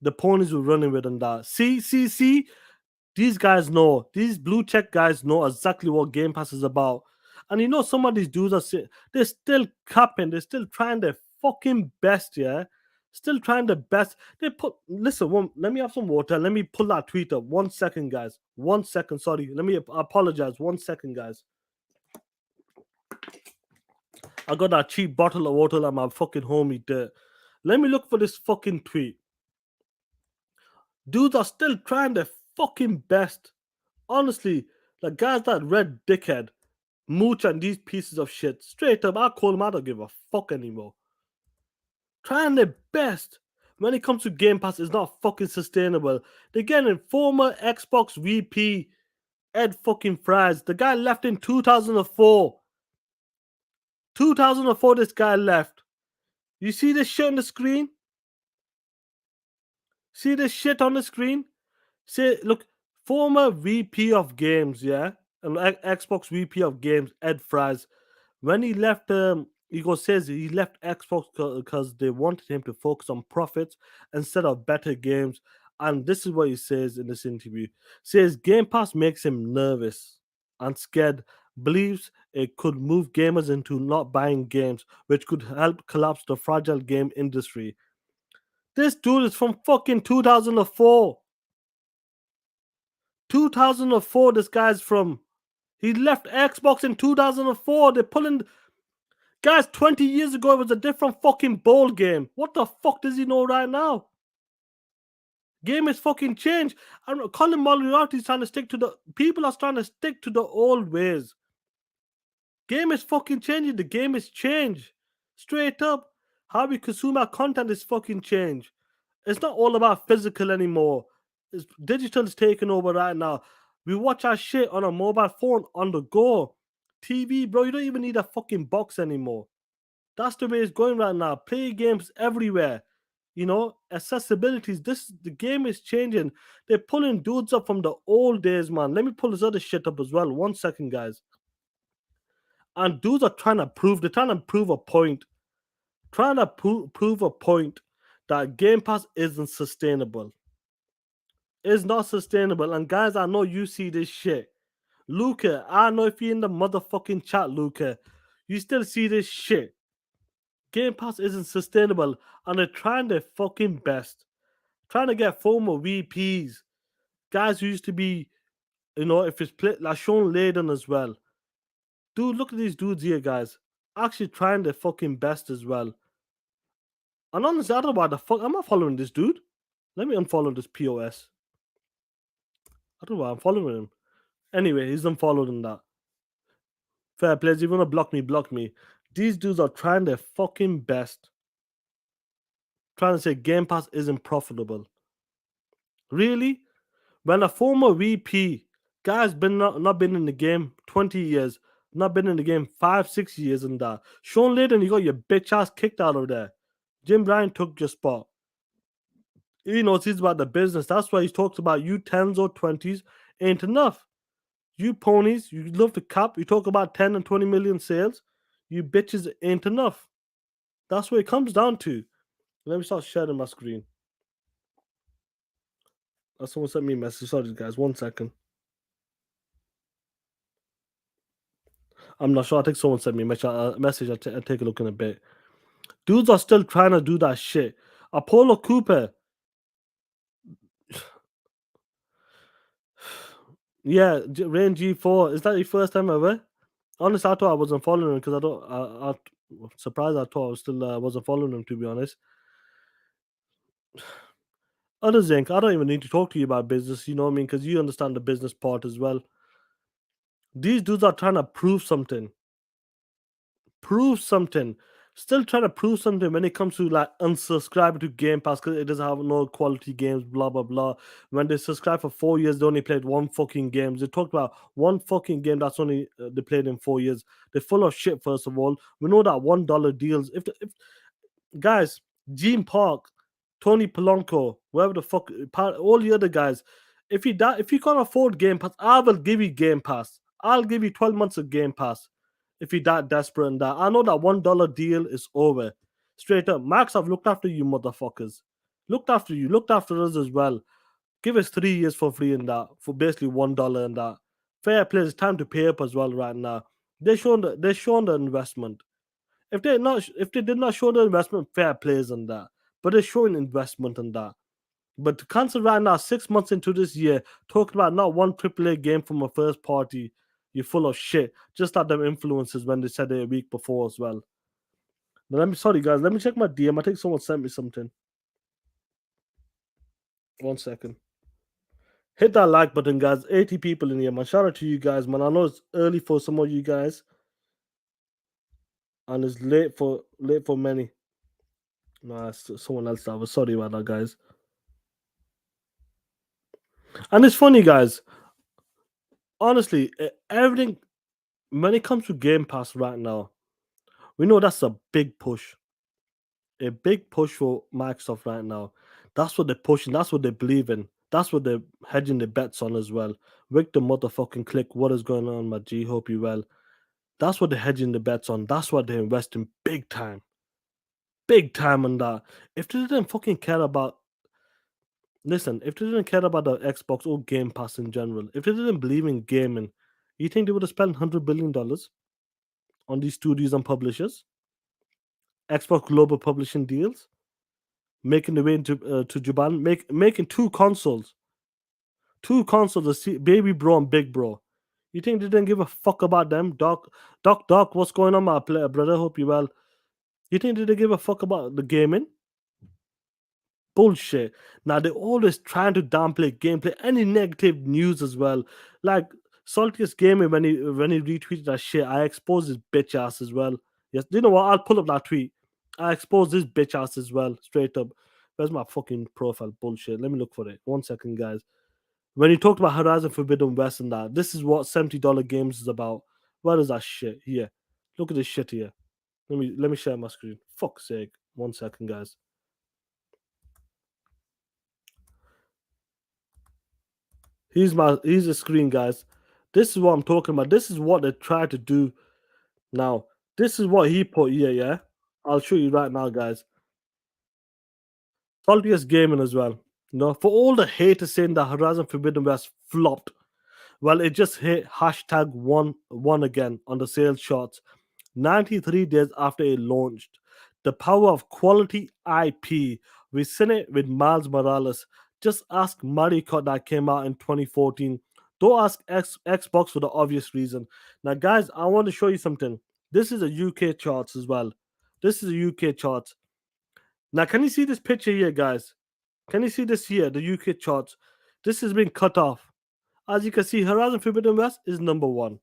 the ponies were running with on that. See. These guys know. These blue check guys know exactly what Game Pass is about. And some of these dudes they're still capping. They're still trying their fucking best, yeah? Still trying their best. Listen, let me have some water. Let me pull that tweet up. 1 second, guys. 1 second. Sorry. Let me apologize. 1 second, guys. I got that cheap bottle of water that my fucking homie did. Let me look for this fucking tweet. Dudes are still trying their fucking best. Honestly, the guys that red dickhead, Mooch and these pieces of shit, straight up, I call them, I don't give a fuck anymore. Trying their best. When it comes to Game Pass, it's not fucking sustainable. They're getting former Xbox VP Ed fucking Fries. The guy left in 2004. 2004, this guy left. You see this shit on the screen? See this shit on the screen? Say, look, former VP of Games, yeah, and Xbox VP of Games, Ed Fries. When he left, says he left Xbox because they wanted him to focus on profits instead of better games. And this is what he says in this interview. Says Game Pass makes him nervous and scared. Believes it could move gamers into not buying games, which could help collapse the fragile game industry. This dude is from fucking 2004. 2004, this guy's from. He left Xbox in 2004. They're pulling. Guys, 20 years ago, it was a different fucking ball game. What the fuck does he know right now? Game is fucking changed. I don't know. Colin Moriarty's trying to stick to the. People are trying to stick to the old ways. Game is fucking changing. The game is changed. Straight up. How we consume our content is fucking changed. It's not all about physical anymore. Digital is taking over right now. We watch our shit on a mobile phone on the go. TV, bro, you don't even need a fucking box anymore. That's the way it's going right now. Play games everywhere. Accessibilities. The game is changing. They're pulling dudes up from the old days, man. Let me pull this other shit up as well. 1 second, guys. And dudes are they're trying to prove a point. Trying to prove a point that Game Pass isn't sustainable. It's not sustainable. And guys, I know you see this shit. Luca, I know if you're in the motherfucking chat, Luca, you still see this shit. Game Pass isn't sustainable, and they're trying their fucking best. Trying to get former VPs, guys who used to be, if it's like Sean Layden as well. Dude, look at these dudes here, guys. Actually trying their fucking best as well. And honestly, I don't know why the fuck I'm not following this dude. Let me unfollow this POS. I don't know why I'm following him. Anyway, he's unfollowed in that. Fair play. If you want to block me, block me. These dudes are trying their fucking best. Trying to say Game Pass isn't profitable. Really? When a former VP, guy's been not been in the game 20 years, not been in the game 5, 6 years and that. Sean Layden, you got your bitch ass kicked out of there. Jim Bryan took your spot. He knows he's about the business. That's why he talks about you 10s or 20s ain't enough. You ponies, you love the cap. You talk about 10 and 20 million sales. You bitches ain't enough. That's what it comes down to. Let me start sharing my screen. Someone sent me a message. Sorry, guys. 1 second. I'm not sure. I think someone sent me a message. I'll take a look in a bit. Dudes are still trying to do that shit. Apollo Cooper. Yeah, Rain G4. Is that your first time ever? Honestly, I thought I wasn't following him because I don't. I'm surprised. I thought I was still wasn't following him, to be honest. Other Zinc, I don't even need to talk to you about business. You know what I mean? Because you understand the business part as well. These dudes are trying to prove something. Prove something. Still trying to prove something when it comes to like unsubscribing to Game Pass because it doesn't have no quality games, blah blah blah. When they subscribe for 4 years, they only played one fucking game. They talked about one fucking game that's only they played in 4 years. They're full of shit. First of all, we know that $1 deals. If guys, Gene Park, Tony Polanco, whoever the fuck, all the other guys, if you can't afford Game Pass, I will give you Game Pass. I'll give you 12 months of Game Pass if you're that desperate and that. I know that $1 deal is over. Straight up, Max, I've looked after you, motherfuckers. Looked after you, looked after us as well. Give us 3 years for free and that, for basically $1 and that. Fair play, it's time to pay up as well right now. They're showing the investment. If they did not show the investment, fair plays on that. But they're showing investment on that. But to cancel right now, 6 months into this year, talking about not one AAA game from a first party, you're full of shit. Just like them influencers when they said it a week before as well. Now, sorry guys, let me check my DM. I think someone sent me something. 1 second. Hit that like button, guys. 80 people in here, man. Shout out to you guys, man. I know it's early for some of you guys, and it's late for many. Nah, it's someone else. I was sorry about that, guys. And it's funny, guys. Honestly, everything when it comes to Game Pass right now, we know that's a big push for Microsoft right now. That's what they're pushing. That's what they believe in. That's what they're hedging their bets on as well. Rick the motherfucking click. What is going on, my G? Hope you well. That's what they're hedging the bets on. That's what they're investing big time on that. If they didn't fucking care about Listen, if they didn't care about the Xbox or Game Pass in general, if they didn't believe in gaming, you think they would have spent $100 billion on these studios and publishers? Xbox global publishing deals? making the way into to Japan, making two consoles, baby bro and big bro. You think they didn't give a fuck about them, Doc? What's going on, my brother? Hope you well. You think they didn't give a fuck about the gaming? Bullshit. Now they're always trying to downplay gameplay, any negative news as well. Like Saltiest Gaming when he retweeted that shit, I exposed his bitch ass as well. Yes, you know what? I'll pull up that tweet. I exposed his bitch ass as well, straight up. Where's my fucking profile? Bullshit. Let me look for it. 1 second, guys. When he talked about Horizon Forbidden West and that, this is what $70 games is about. What is that shit here? Look at this shit here. Let me share my screen. Fuck's sake. 1 second, guys. Here's the screen, guys. This is what I'm talking about. This is what they try to do now. This is what he put here, yeah. I'll show you right now, guys. Saltiest gaming as well. For all the haters saying that Horizon Forbidden West flopped, well, it just hit hashtag one again on the sales charts. 93 days after it launched. The power of quality IP. We've seen it with Miles Morales. Just ask Mario Kart that came out in 2014. Don't ask Xbox for the obvious reason. Now, guys, I want to show you something. This is a UK charts as well. This is a UK charts. Now, can you see this picture here, guys? Can you see this here, the UK charts? This has been cut off. As you can see, Horizon Forbidden West is number one.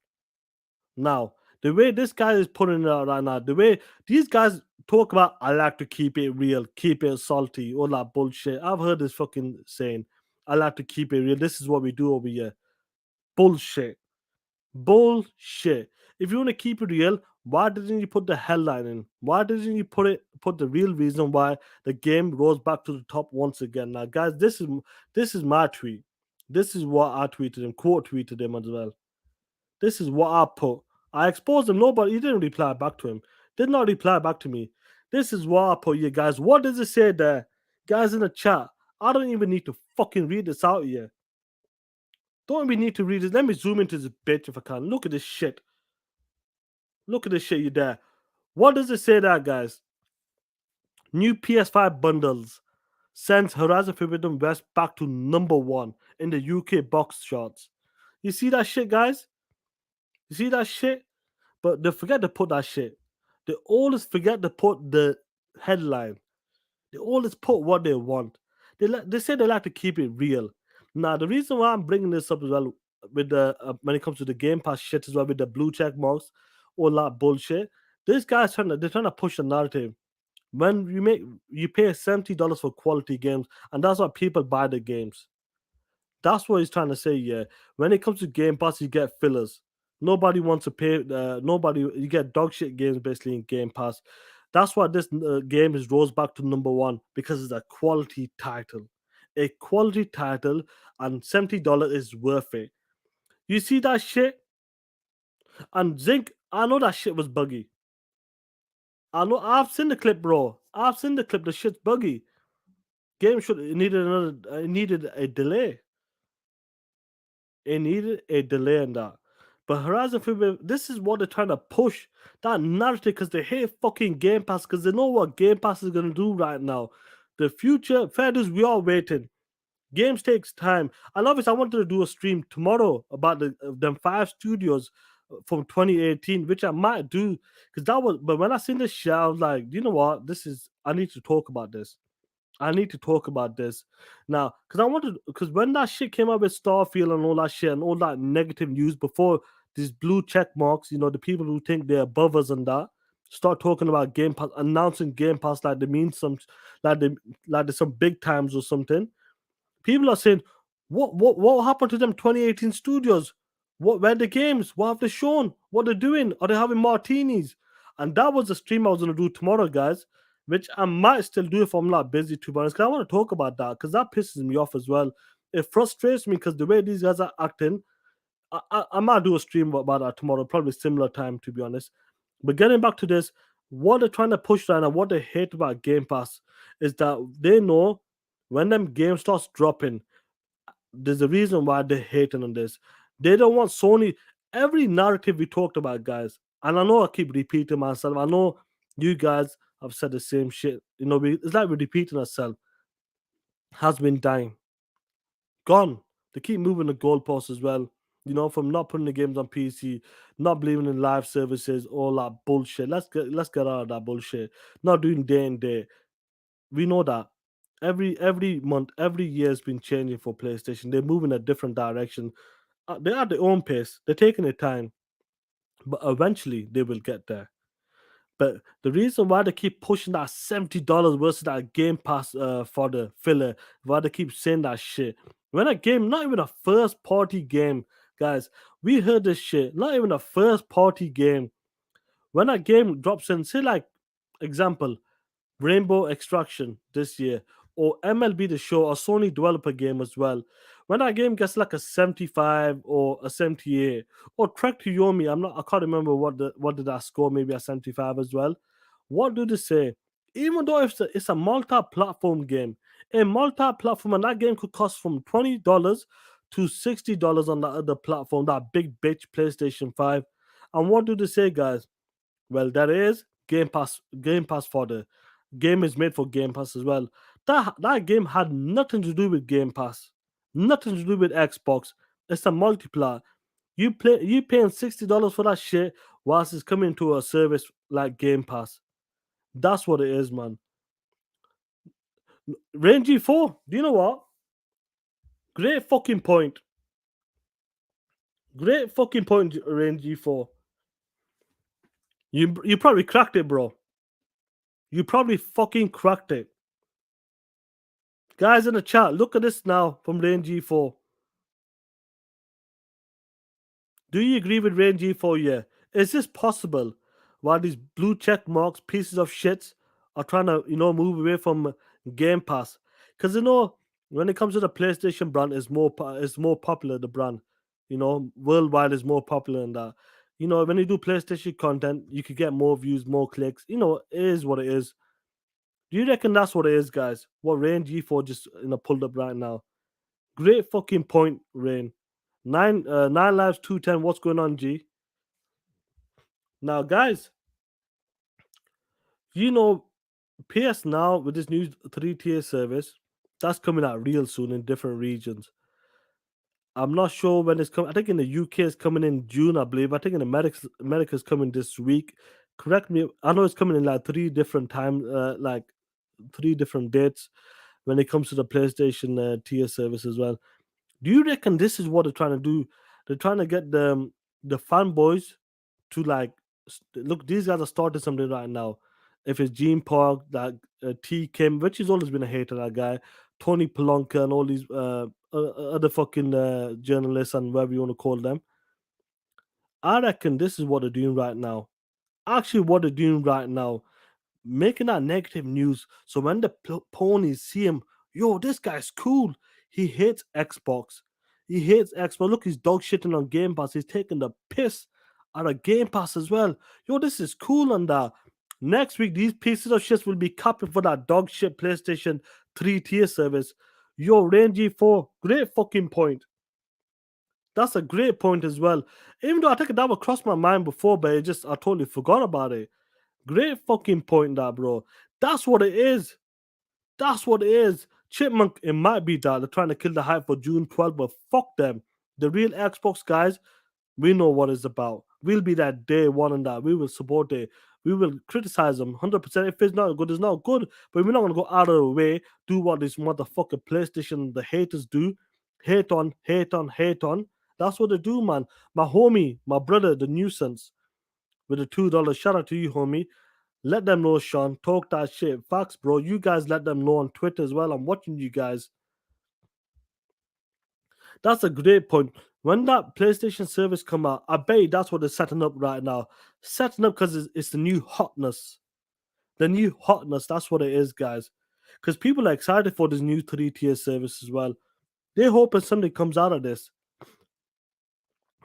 Now, the way this guy is putting it out right now, the way these guys talk about, I like to keep it real, keep it salty, all that bullshit. I've heard this fucking saying, I like to keep it real. This is what we do over here. Bullshit. Bullshit. If you want to keep it real, why didn't you put the headline in? Why didn't you put the real reason why the game rose back to the top once again? Now, guys, this is my tweet. This is what I tweeted him, quote tweeted him as well. This is what I put. I exposed him. Nobody, he didn't reply back to him. Did not reply back to me. This is what I put here, guys. What does it say there? Guys in the chat. I don't even need to fucking read this out here. Don't even need to read this. Let me zoom into this bitch if I can. Look at this shit. Look at this shit you there. What does it say there, guys? New PS5 bundles sends Horizon Forbidden West back to number one in the UK box charts. You see that shit, guys? You see that shit? But they forget to put that shit. They always forget to put the headline. They always put what they want. They say they like to keep it real. Now the reason why I'm bringing this up as well with the when it comes to the Game Pass shit as well with the blue check marks, all that bullshit. This guy's trying to push the narrative. When you pay $70 for quality games, and that's why people buy the games. That's what he's trying to say. Yeah, when it comes to Game Pass, you get fillers. Nobody wants to pay. Nobody. You get dog shit games basically in Game Pass. That's why this game is rose back to number one because it's a quality title, and $70 is worth it. You see that shit, and Zinc. I know that shit was buggy. I know. I've seen the clip, bro. I've seen the clip. The shit's buggy. Game should it needed another. It needed a delay. It needed a delay in that. But Horizon Forbidden, this is what they're trying to push that narrative because they hate fucking Game Pass because they know what Game Pass is gonna do right now. The future, fair dues, we are waiting. Games takes time, and obviously, I wanted to do a stream tomorrow about them five studios from 2018, which I might do because that was. But when I seen this shit, I was like, you know what? This is. I need to talk about this. I need to talk about this now because when that shit came up with Starfield and all that shit and all that negative news before these blue check marks, the people who think they're above us and that start talking about Game Pass, announcing Game Pass like they mean like they like there's some big times or something. People are saying, what happened to them 2018 studios? What where the games? What have they shown? What they're doing? Are they having martinis? And that was the stream I was gonna do tomorrow, guys. Which I might still do if I'm not busy, to be honest. Because I want to talk about that because that pisses me off as well. It frustrates me because the way these guys are acting, I might do a stream about that tomorrow, probably similar time, to be honest. But getting back to this, what they're trying to push right now, what they hate about Game Pass is that they know when them games starts dropping, there's a reason why they're hating on this. They don't want Sony. Every narrative we talked about, guys, and I know I keep repeating myself. I know you guys I've said the same shit. It's like we're repeating ourselves. Has been dying, gone. They keep moving the goalposts as well. From not putting the games on PC, not believing in live services, all that bullshit. Let's get out of that bullshit. Not doing day and day. We know that every month, every year has been changing for PlayStation. They're moving a different direction. They're at their own pace. They're taking their time, but eventually they will get there. But the reason why they keep pushing that $70 versus that Game Pass for the filler, why they keep saying that shit. When a game, not even a first party game, guys, we heard this shit. Not even a first party game. When a game drops in, say like example, Rainbow Extraction this year, or MLB The Show, a Sony developer game as well. When that game gets like a 75 or a 78, or Trek to Yomi, I can't remember what did that score, maybe a 75 as well. What do they say? Even though it's a multi-platform game, a multi-platform, and that game could cost from $20 to $60 on the other platform, that big bitch PlayStation 5. And what do they say, guys? Well, that is Game Pass. Game Pass for the game is made for Game Pass as well. That game had nothing to do with Game Pass, nothing to do with Xbox. It's a multiplayer. You paying $60 for that shit whilst it's coming to a service like Game Pass. That's what it is, man. Range 4. Do you know what? Great fucking point. Great fucking point, Range 4. You probably cracked it, bro. You probably fucking cracked it. Guys in the chat, look at this now from Range G4. Do you agree with Range G4? Yeah. Is this possible? While these blue check marks, pieces of shit, are trying to, move away from Game Pass. Because, when it comes to the PlayStation brand, it's more popular, the brand. Worldwide is more popular than that. When you do PlayStation content, you could get more views, more clicks. It is what it is. Do you reckon that's what it is, guys? What Range G4 just pulled up right now? Great fucking point, Rain. Nine lives, 210. What's going on, G? Now, guys, you know, PS Now with this new three-tier service, that's coming out real soon in different regions. I'm not sure when it's coming. I think in the UK it's coming in June, I believe. I think in America's coming this week. Correct me. I know it's coming in like three different times, like three different dates when it comes to the PlayStation tier service as well. Do you reckon this is what they're trying to do? They're trying to get the fanboys to like look. These guys are starting something right now. If it's Gene Park, that T Kim, which has always been a hater, that guy, Tony Polonka, and all these other fucking journalists and whatever you want to call them. I reckon this is what they're doing right now. Actually, what they're doing right now, making that negative news. So when the ponies see him, yo, this guy's cool. He hates Xbox. He hates Xbox. Look, he's dog shitting on Game Pass. He's taking the piss out of Game Pass as well. Yo, this is cool and that. Next week, these pieces of shit will be capping for that dog shit PlayStation 3 tier service. Yo, Range 4, great fucking point. That's a great point as well. Even though I think that would cross my mind before, but I totally forgot about it. Great fucking point, that bro. That's what it is. That's what it is. Chipmunk, it might be that they're trying to kill the hype for June 12th, but fuck them. The real Xbox guys, we know what it's about. We'll be that day one and that. We will support it. We will criticize them 100%. If it's not good, it's not good. But we're not going to go out of the way, do what this motherfucking PlayStation, the haters do. Hate on, hate on, hate on. That's what they do, man. My homie, my brother, the nuisance, with the $2. Shout out to you, homie. Let them know, Sean. Talk that shit. Facts, bro. You guys let them know on Twitter as well. I'm watching you guys. That's a great point. When that PlayStation service come out, I bet that's what they're setting up right now. Setting up because it's the new hotness. The new hotness. That's what it is, guys. Because people are excited for this new three-tier service as well. They're hoping something comes out of this.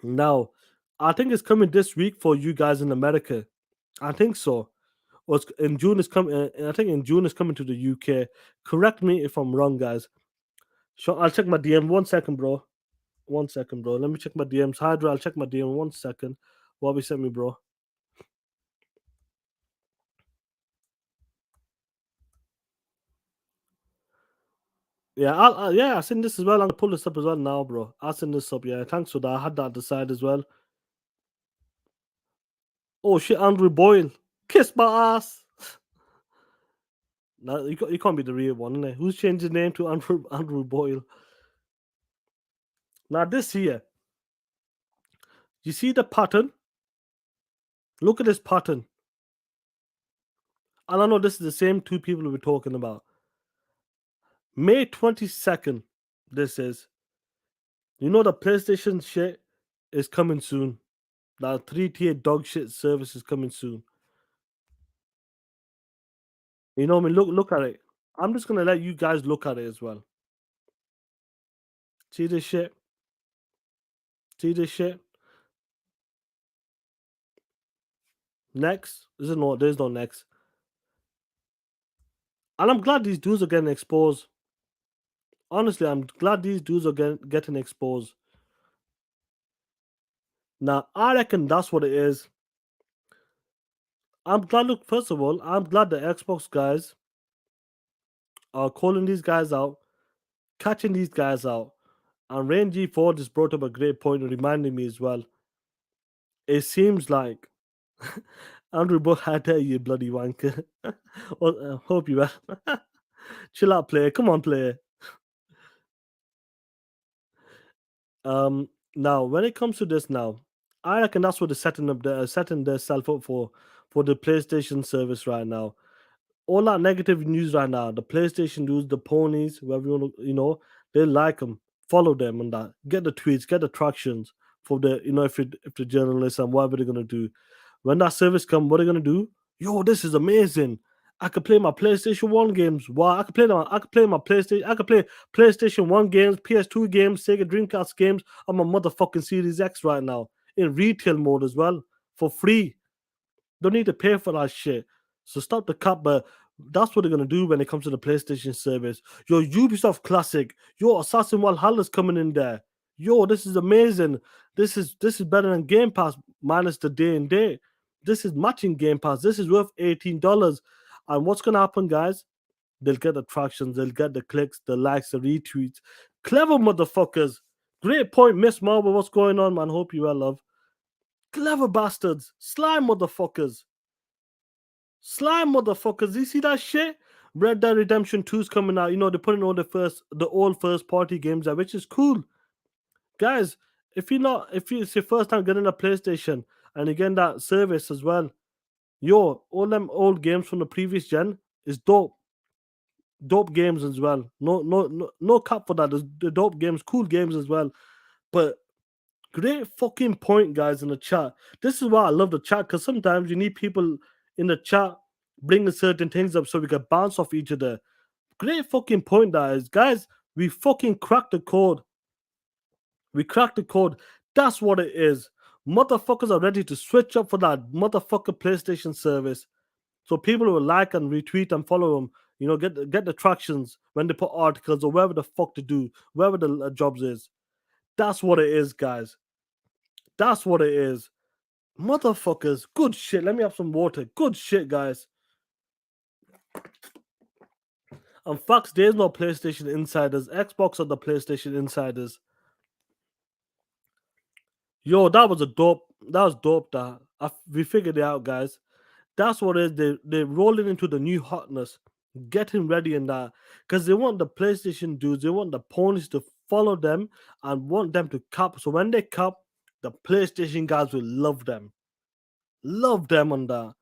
Now, I think it's coming this week for you guys in America. I think so. Or in June is coming. I think in June is coming to the UK. Correct me if I'm wrong, guys. Sure, I'll check my DM. 1 second, bro. 1 second, bro. Let me check my DMs. Hydra, I'll check my DM. 1 second. What we sent me, bro. Yeah, yeah, I seen this as well. I'm gonna pull this up as well now, bro. I seen this up. Yeah, thanks for that. I had that at the side as well. Oh shit, Andrew Boyle, kiss my ass. No, you can't be the real one, innit? Who's changed his name to Andrew Boyle? Now this here, you see the pattern? Look at this pattern. And I know this is the same two people we're talking about. May 22nd, this is. You know the PlayStation shit is coming soon. That 3-tier dog shit service is coming soon. You know what I mean? Look at it. I'm just gonna let you guys look at it as well. See this shit? See this shit? Next. There's no next. And I'm glad these dudes are getting exposed. Honestly, I'm glad these dudes are getting exposed. Now, I reckon that's what it is. I'm glad, look, first of all, I'm glad the Xbox guys are calling these guys out, catching these guys out. And Rain G Ford just brought up a great point, reminding me as well. It seems like Andrew Buck had there, you bloody wanker. Well, hope you are. Chill out, player. Come on, player. Now when it comes to this, now I reckon that's what they're setting themselves up for the PlayStation service right now. All that negative news right now, the PlayStation news, the ponies, whoever you want to, they like them, follow them, and that get the tweets, get the tractions for the, if the journalists and whatever they're gonna do. When that service come, what are they gonna do? Yo, this is amazing. I could play my PlayStation One games. Wow, I could play my PlayStation. I could play PlayStation One games, PS2 games, Sega Dreamcast games on my motherfucking Series X right now in retail mode as well for free. Don't need to pay for that shit. So stop the cap, but that's what they're gonna do when it comes to the PlayStation service. Yo, Ubisoft Classic. Yo, Assassin Valhalla's coming in there. Yo, this is amazing. This is better than Game Pass minus the day and day. This is matching Game Pass. This is worth $18. And what's gonna happen, guys? They'll get the tractions, they'll get the clicks, the likes, the retweets. Clever motherfuckers. Great point, Miss Marvel. What's going on, man? Hope you well, love. Clever bastards. Slime motherfuckers. Slime motherfuckers. You see that shit? Red Dead Redemption 2 is coming out. They're putting all the old first party games out, which is cool. Guys, if it's your first time getting a PlayStation and you're getting that service as well, yo, all them old games from the previous gen is dope. Dope games as well. No cap for that. There's the dope games, cool games as well. But great fucking point, guys, in the chat. This is why I love the chat, because sometimes you need people in the chat bringing certain things up so we can bounce off each other. Great fucking point, that is. Guys, we fucking cracked the code. We cracked the code. That's what it is. Motherfuckers are ready to switch up for that motherfucker PlayStation service. So people will like and retweet and follow them. Get the tractions when they put articles or whatever the fuck to do, wherever the jobs is. That's what it is, guys. That's what it is. Motherfuckers. Good shit. Let me have some water. Good shit, guys. And facts, there's no PlayStation insiders. Xbox are the PlayStation insiders. Yo, that was a dope. That was dope. We figured it out, guys. That's what it is. They're rolling into the new hotness, getting ready in that, because they want the PlayStation dudes, they want the ponies to follow them and want them to cap. So when they cap, the PlayStation guys will love them on that.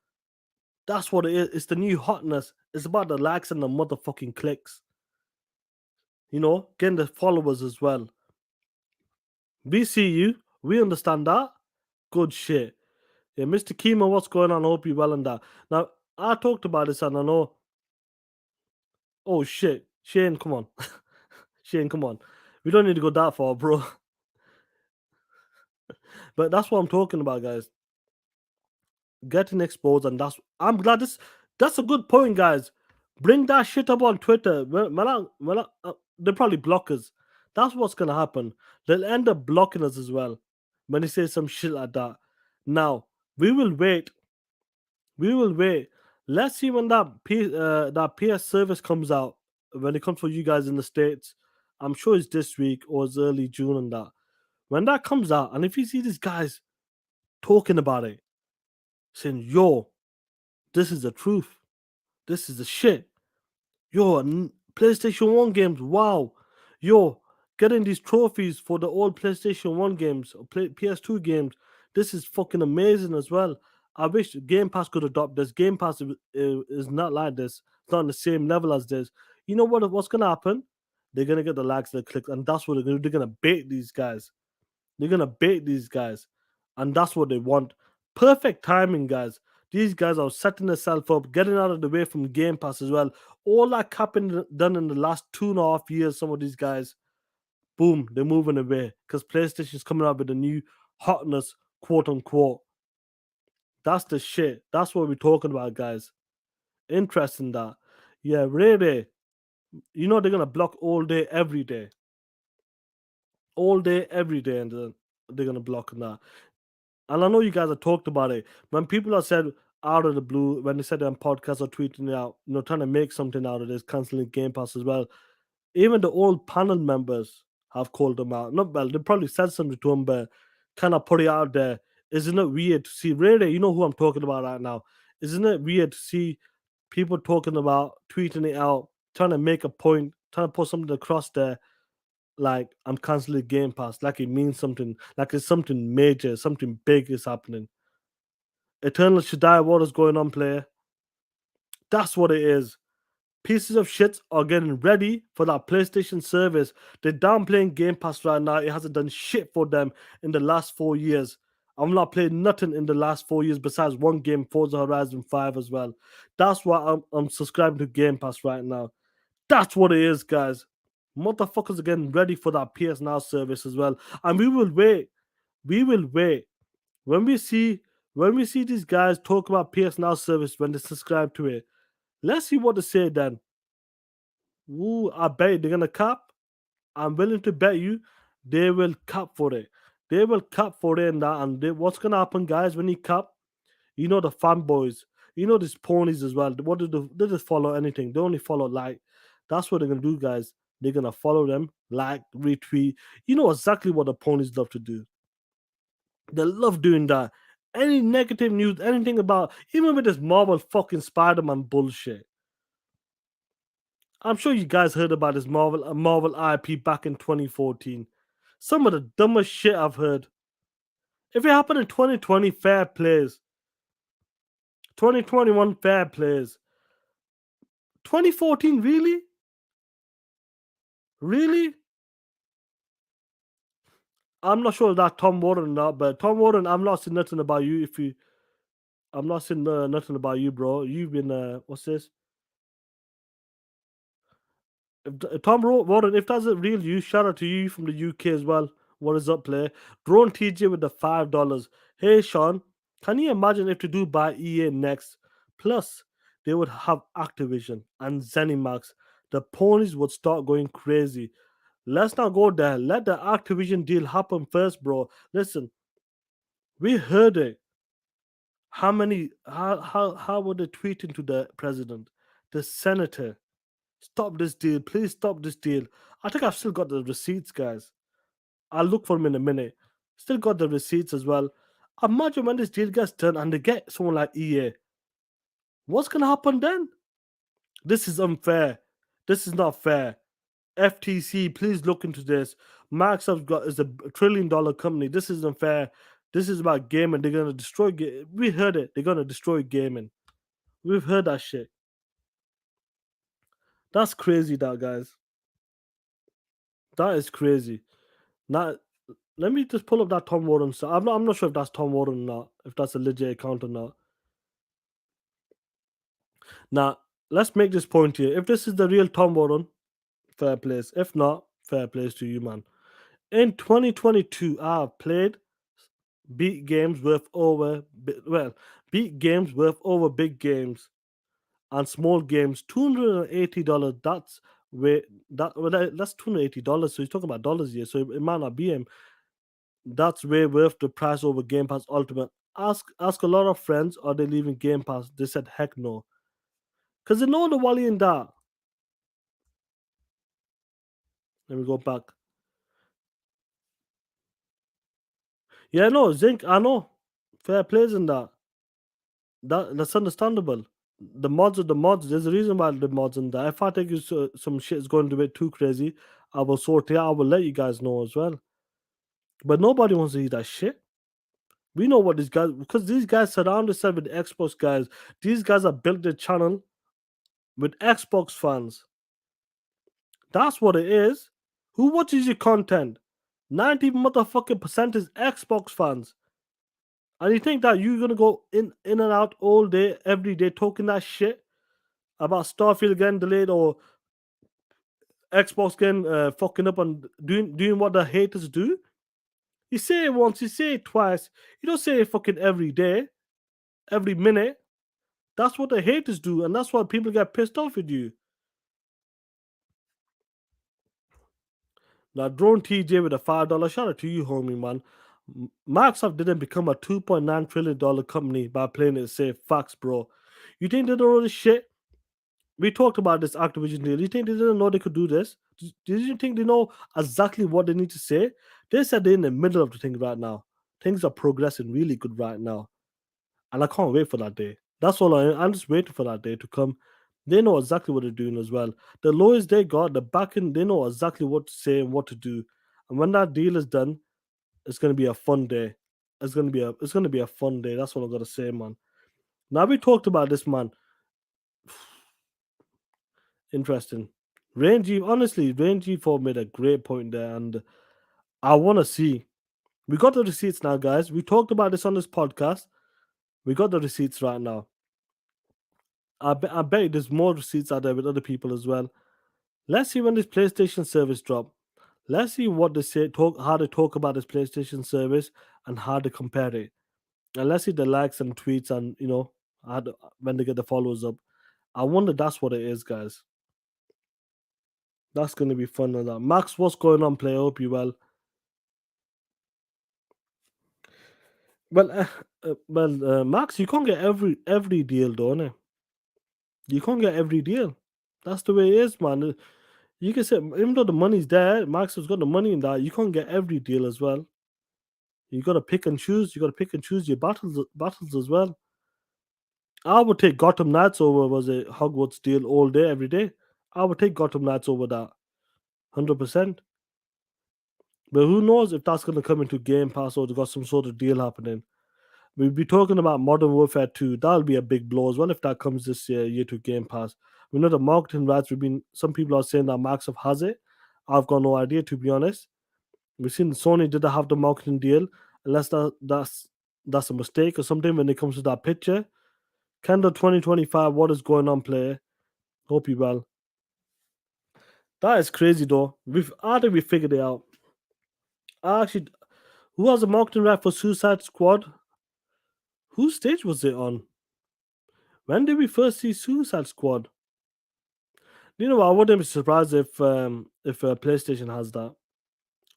That's what it is. It's the new hotness. It's about the likes and the motherfucking clicks. Getting the followers as well. We see you. We understand that. Good shit. Yeah, Mr. Kima, what's going on? I hope you're well on that. Now, I talked about this and I know. Oh shit. Shane, come on. Shane, come on. We don't need to go that far, bro. But that's what I'm talking about, guys. Getting exposed, and I'm glad that's a good point, guys. Bring that shit up on Twitter. They're probably blockers. That's what's gonna happen. They'll end up blocking us as well when they say some shit like that. Now we will wait. We will wait. Let's see when that PS service comes out when it comes for you guys in the States, I'm sure it's this week or it's early June and that. When that comes out, and if you see these guys talking about it, saying, yo, this is the truth, this is the shit. Yo, PlayStation 1 games, wow. Yo, getting these trophies for the old PlayStation 1 games, or PS2 games, this is fucking amazing as well. I wish Game Pass could adopt this. Game Pass is not like this. It's not on the same level as this. You know what's gonna happen? They're gonna get the likes, the clicks, and that's what they're gonna do. They're gonna bait these guys. They're gonna bait these guys, and that's what they want. Perfect timing, guys. These guys are setting themselves up, getting out of the way from Game Pass as well. All that capping done in the last 2.5 years, some of these guys, boom, they're moving away because PlayStation's coming out with a new hotness, quote unquote. That's the shit. That's what we're talking about, guys. Interesting that. Yeah, really. You know they're gonna block all day, every day, all day, every day, and then they're gonna block that. And I know you guys have talked about it. When people have said out of the blue, when they said on podcasts or tweeting it out, trying to make something out of this, canceling Game Pass as well. Even the old panel members have called them out. Not well, they probably said something to them, but kind of put it out there. Isn't it weird to see? Really, you know who I'm talking about right now. Isn't it weird to see people talking about tweeting it out, trying to make a point, trying to put something across there, like I'm canceling Game Pass, like it means something, like it's something major, something big is happening. Eternal should die. What is going on, player? That's what it is. Pieces of shit are getting ready for that PlayStation service. They're downplaying Game Pass right now. It hasn't done shit for them in the last 4 years. I'm not playing nothing in the last 4 years besides one game, Forza Horizon 5 as well. That's why I'm subscribing to Game Pass right now. That's what it is, guys. Motherfuckers are getting ready for that PS Now service as well. And we will wait. We will wait. When we see these guys talk about PS Now service when they subscribe to it, let's see what they say then. Ooh, I bet they're gonna cap. I'm willing to bet you they will cap for it. They will cap for it and that. And what's gonna happen, guys, when you cap? You know the fanboys, you know these ponies as well. What do they just follow anything? They only follow like. That's what they're gonna do, guys. They're gonna follow them, like, retweet. You know exactly what the ponies love to do. They love doing that. Any negative news, anything about, even with this Marvel fucking Spider-Man bullshit. I'm sure you guys heard about this Marvel IP back in 2014. Some of the dumbest shit I've heard. If it happened in 2020, fair plays. 2021, fair plays. 2014, really? Really? I'm not sure that Tom Warren or not, but Tom Warren, I'm not saying nothing about you. I'm not saying nothing about you, bro. You've been, what's this? If Warren, if that's a real you, shout out to you from the UK as well. What is up, player? Drone TJ with the $5. Hey, Sean, can you imagine if to do buy EA next? Plus, they would have Activision and ZeniMax. The ponies would start going crazy. Let's not go there. Let the Activision deal happen first, bro. Listen, we heard it. How were they tweeting to the president, the senator? Stop this deal. Please stop this deal. I think I've still got the receipts, guys. I'll look for them in a minute. Still got the receipts as well. Imagine when this deal gets done and they get someone like EA. What's going to happen then? This is unfair. This is not fair. FTC, please look into this. Microsoft is a $1 trillion company. This isn't fair. This is about gaming. They're going to destroy. We heard it. They're going to destroy gaming. We've heard that shit. That's crazy, that, guys. That is crazy. Now, let me just pull up that Tom Warren. So I'm not sure if that's Tom Warren or not, if that's a legit account or not. Now, let's make this point here. If this is the real Tom Warren, fair plays. If not, fair plays to you, man. In 2022, I've played beat games worth over well, beat games worth over big games and small games. $280. That's $280. So he's talking about dollars here. So it might not be him. That's way worth the price over Game Pass Ultimate. Ask a lot of friends, are they leaving Game Pass? They said heck no. Because they know the value in that. Let me go back. Yeah, no, Zinc, I know. Fair plays in that. That's understandable. The mods are the mods. There's a reason why the mods in that. If I think some shit is going to be too crazy, I will sort it out. I will let you guys know as well. But nobody wants to hear that shit. We know what these guys, because these guys surround themselves with Xbox guys. These guys have built their channel with Xbox fans. That's what it is. Who watches your content? 90 motherfucking percent is Xbox fans. And you think that you're gonna go in and out all day, every day, talking that shit about Starfield getting delayed or Xbox getting fucking up and doing what the haters do? You say it once, you say it twice. You don't say it fucking every day, every minute. That's what the haters do, and that's why people get pissed off with you. Now, Drone TJ with a $5. Shout out to you, homie, man. Microsoft didn't become a $2.9 trillion company by playing it safe. Facts, bro. You think they don't know this shit? We talked about this Activision deal. You think they didn't know they could do this? Did you think they know exactly what they need to say? They said they're in the middle of the thing right now. Things are progressing really good right now. And I can't wait for that day. That's all I'm just waiting for that day to come. They know exactly what they're doing as well. The lawyers they got, the backing, they know exactly what to say and what to do. And when that deal is done, it's gonna be a fun day. It's gonna be a fun day. That's what I gotta say, man. Now we talked about this, man. Interesting. Rain G4 made a great point there, and I wanna see. We got the receipts now, guys. We talked about this on this podcast. We got the receipts right now. I bet there's more receipts out there with other people as well. Let's see when this PlayStation service drop. Let's see what they say, how they talk about this PlayStation service and how they compare it. And let's see the likes and tweets and when they get the followers up. I wonder that's what it is, guys. That's gonna be fun and that. Max, what's going on, play? I hope you well. Max, you can't get every deal, don't you? You can't get every deal. That's the way it is, man. You can say even though the money's there, Max has got the money in that. You can't get every deal as well. You gotta pick and choose. You gotta pick and choose your battles as well. I would take Gotham Knights over was a Hogwarts deal all day, every day. I would take Gotham Knights over that, 100%. But who knows if that's gonna come into Game Pass or they got some sort of deal happening. We'll be talking about Modern Warfare 2. That'll be a big blow as well if that comes this year to Game Pass. We know the marketing rights. Some people are saying that Microsoft has it. I've got no idea to be honest. We've seen Sony didn't have the marketing deal, unless that's a mistake or something when it comes to that picture. Calendar 2025, what is going on, player? Hope you well. That is crazy though. I think we figured it out. Actually, who has the marketing right for Suicide Squad? Whose stage was it on? When did we first see Suicide Squad? You know, I wouldn't be surprised if PlayStation has that.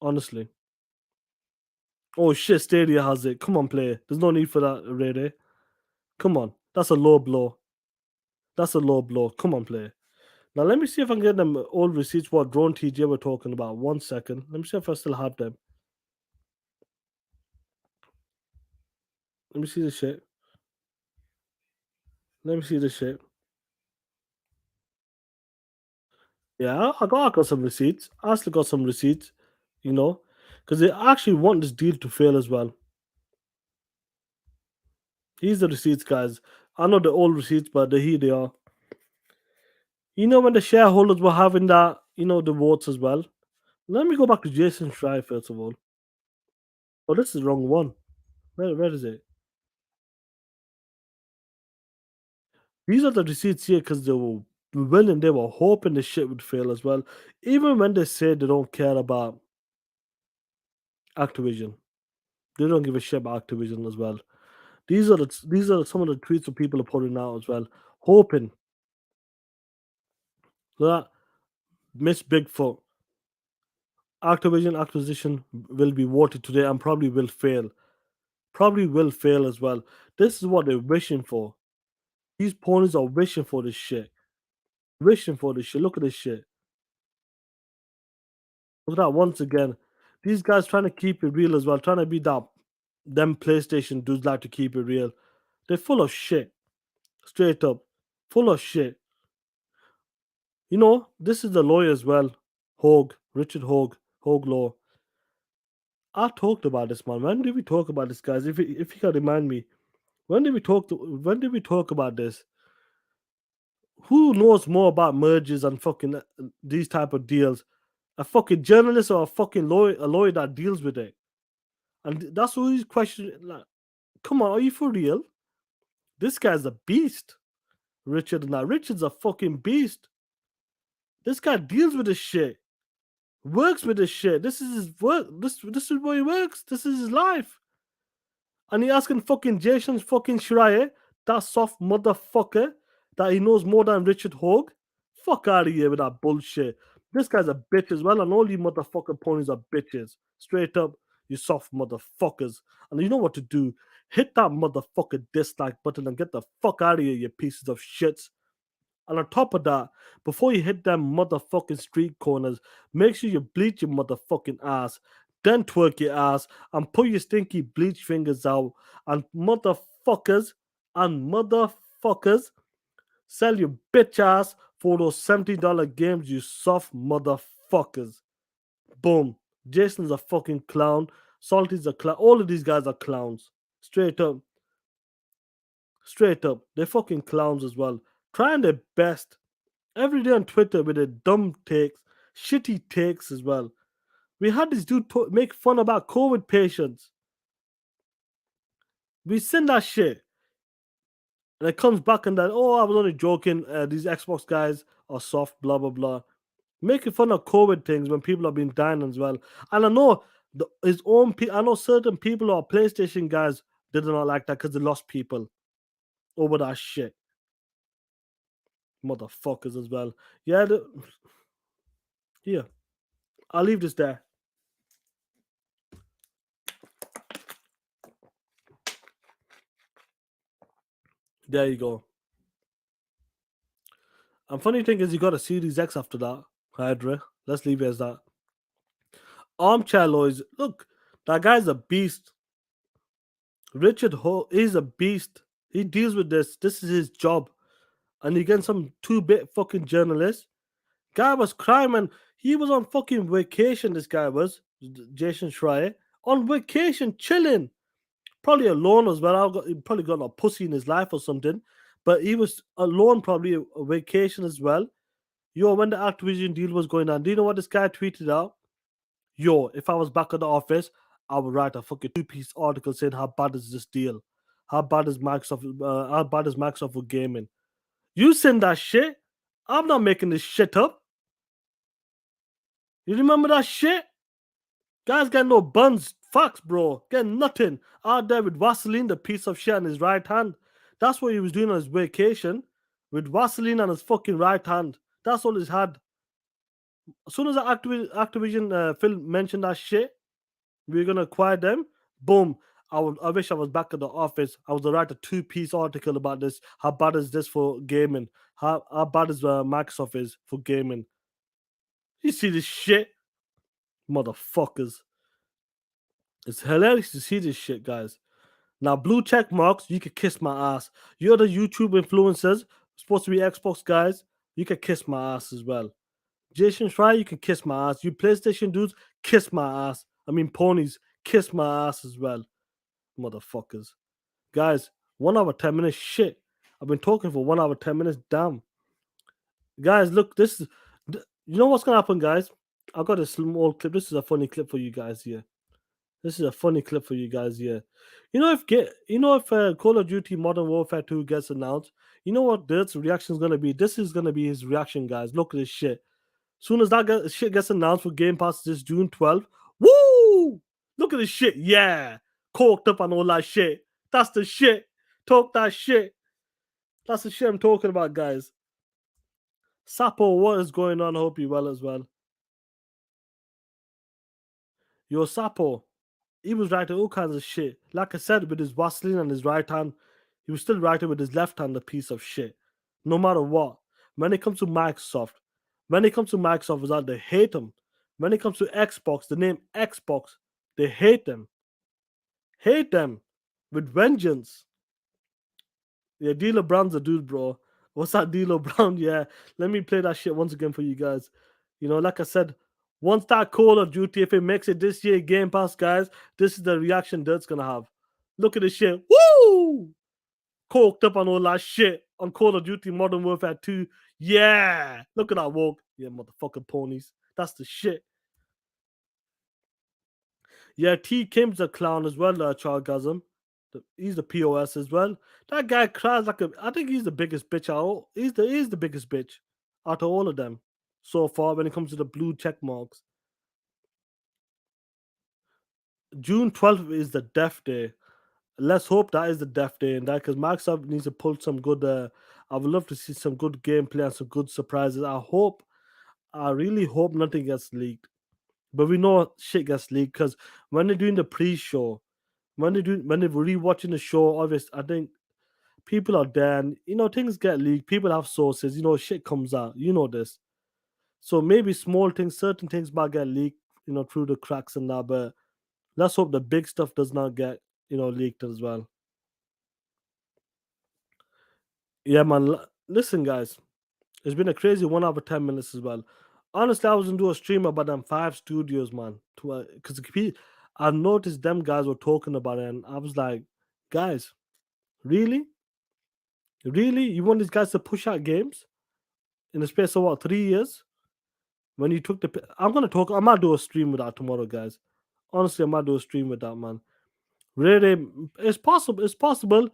Honestly. Oh shit, Stadia has it. Come on, play. There's no need for that, really. Come on, that's a low blow. That's a low blow. Come on, play. Now let me see if I can get them old receipts. What Drone TJ were talking about. 1 second. Let me see if I still have them. Let me see the shit. Let me see the shit. Yeah, I got some receipts. I still got some receipts. You know, because they actually want this deal to fail as well. Here's the receipts, guys. I know the old receipts, but here they are. You know when the shareholders were having that, the votes as well. Let me go back to Jason Schreier first of all. Oh, this is the wrong one. Where is it? These are the receipts here because they were willing, they were hoping the shit would fail as well. Even when they say they don't care about Activision, they don't give a shit about Activision as well. These are some of the tweets that people are putting out as well, hoping that Miss Bigfoot Activision acquisition will be voted today and probably will fail. Probably will fail as well. This is what they're wishing for. These ponies are wishing for this shit. Wishing for this shit. Look at this shit. Look at that once again. These guys trying to keep it real as well, trying to be that them PlayStation dudes like to keep it real. They're full of shit. Straight up. Full of shit. You know, this is the lawyer as well. Hogue, Richard Hogue, Hogue Law. I talked about this, man. When did we talk about this, guys? If you can remind me, when did we talk about this? Who knows more about mergers and fucking these type of deals? A fucking journalist or a lawyer that deals with it. And that's all these questions. Like, come on, are you for real? This guy's a beast, Richard. Now, Richard's a fucking beast. This guy deals with this shit, works with this shit. This is his work. This is where he works. This is his life. And he asking fucking Jason fucking Schreier, that soft motherfucker, that he knows more than Richard Hogue. Fuck out of here with that bullshit. This guy's a bitch as well, and all you motherfucking ponies are bitches. Straight up, you soft motherfuckers. And you know what to do. Hit that motherfucker dislike button and get the fuck out of here, you pieces of shits. And on top of that, before you hit them motherfucking street corners, make sure you bleach your motherfucking ass, then twerk your ass and pull your stinky bleach fingers out. And motherfuckers, sell your bitch ass for those $70 games, you soft motherfuckers. Boom. Jason's a fucking clown. Salty's a clown. All of these guys are clowns. Straight up. Straight up. They're fucking clowns as well. Trying their best every day on Twitter with their dumb takes, shitty takes as well. We had this dude make fun about COVID patients. We send that shit. And it comes back and that, oh, I was only joking. These Xbox guys are soft, blah, blah, blah. Making fun of COVID things when people have been dying as well. And I know I know certain people or PlayStation guys did not like that because they lost people over that shit. Motherfuckers as well. Yeah, yeah. I'll leave this there. There you go. And funny thing is, you got a Series X after that, Hydra. Let's leave it as that. Armchair lawyers. Look, that guy's a beast. Richard Ho is a beast. He deals with this. This is his job. And you get some two-bit fucking journalist. Guy was crying, and he was on fucking vacation. This guy was Jason Schreier on vacation, chilling. Probably alone as well. He probably got a pussy in his life or something. But he was alone, probably a vacation as well. Yo, when the Activision deal was going on, do you know what this guy tweeted out? Yo, if I was back at the office, I would write a fucking two-piece article saying how bad is this deal? How bad is Microsoft? How bad is Microsoft for gaming? You send that shit. I'm not making this shit up. You remember that shit? Guys got no buns. Facts, bro. Get nothing. Out there with Vaseline, the piece of shit in his right hand. That's what he was doing on his vacation. With Vaseline on his fucking right hand. That's all he's had. As soon as the Activision film mentioned that shit, we're gonna acquire them. Boom. I wish I was back at the office. I was to write a two-piece article about this. How bad is this for gaming? How bad is Microsoft is for gaming? You see this shit, motherfuckers. It's hilarious to see this shit, guys. Now, blue check marks, you could kiss my ass. You're the YouTube influencers, supposed to be Xbox guys. You could kiss my ass as well. Jason Schreier, you can kiss my ass. You PlayStation dudes, kiss my ass. I mean, ponies, kiss my ass as well. Motherfuckers. Guys, 1 hour, 10 minutes. Shit. I've been talking for 1 hour, 10 minutes. Damn. Guys, look, this is. You know what's going to happen, guys? I got a small clip. This is a funny clip for you guys here. This is a funny clip for you guys here. If Call of Duty Modern Warfare 2 gets announced, you know what Dirt's reaction is gonna be? This is gonna be his reaction, guys. Look at this shit. Soon as shit gets announced for Game Pass this June 12th, woo! Look at this shit. Yeah, corked up and all that shit. That's the shit. Talk that shit. That's the shit I'm talking about, guys. Sapo, what is going on? I hope you're well as well. Yo, Sapo, he was writing all kinds of shit. Like I said, with his Vaseline on his right hand, he was still writing with his left hand a piece of shit. No matter what. When it comes to Microsoft, they hate him. When it comes to Xbox, the name Xbox, they hate them with vengeance. Yeah, D'Lo Brown's a dude, bro. What's that, D'Lo Brown? Yeah, let me play that shit once again for you guys. Like I said, once that Call of Duty, if it makes it this year, Game Pass, guys, this is the reaction Dirt's gonna have. Look at this shit. Woo! Coked up on all that shit on Call of Duty Modern Warfare 2. Yeah! Look at that walk. Yeah, motherfucking ponies. That's the shit. Yeah, T Kim's a clown as well, Chargasm. He's the POS as well. That guy cries like a. I think he's the biggest bitch out. He's the biggest bitch out of all of them so far when it comes to the blue check marks. June 12th is the death day. Let's hope that is the death day and that because Microsoft needs to pull some good. I would love to see some good gameplay and some good surprises. I really hope nothing gets leaked. But we know shit gets leaked because when they're doing the pre-show, when they're rewatching the show, obviously I think people are there and things get leaked. People have sources, shit comes out. You know this. So maybe small things, certain things might get leaked, through the cracks and that. But let's hope the big stuff does not get, leaked as well. Yeah, man. Listen, guys, it's been a crazy 1 hour 10 minutes as well. Honestly, I was gonna do a stream about them five studios, man. Because I noticed them guys were talking about it, and I was like, guys, really, really, you want these guys to push out games in the space of what 3 years? When you took I'm gonna talk. I might do a stream with that tomorrow, guys. Honestly, I might do a stream with that, man. Really, it's possible. It's possible.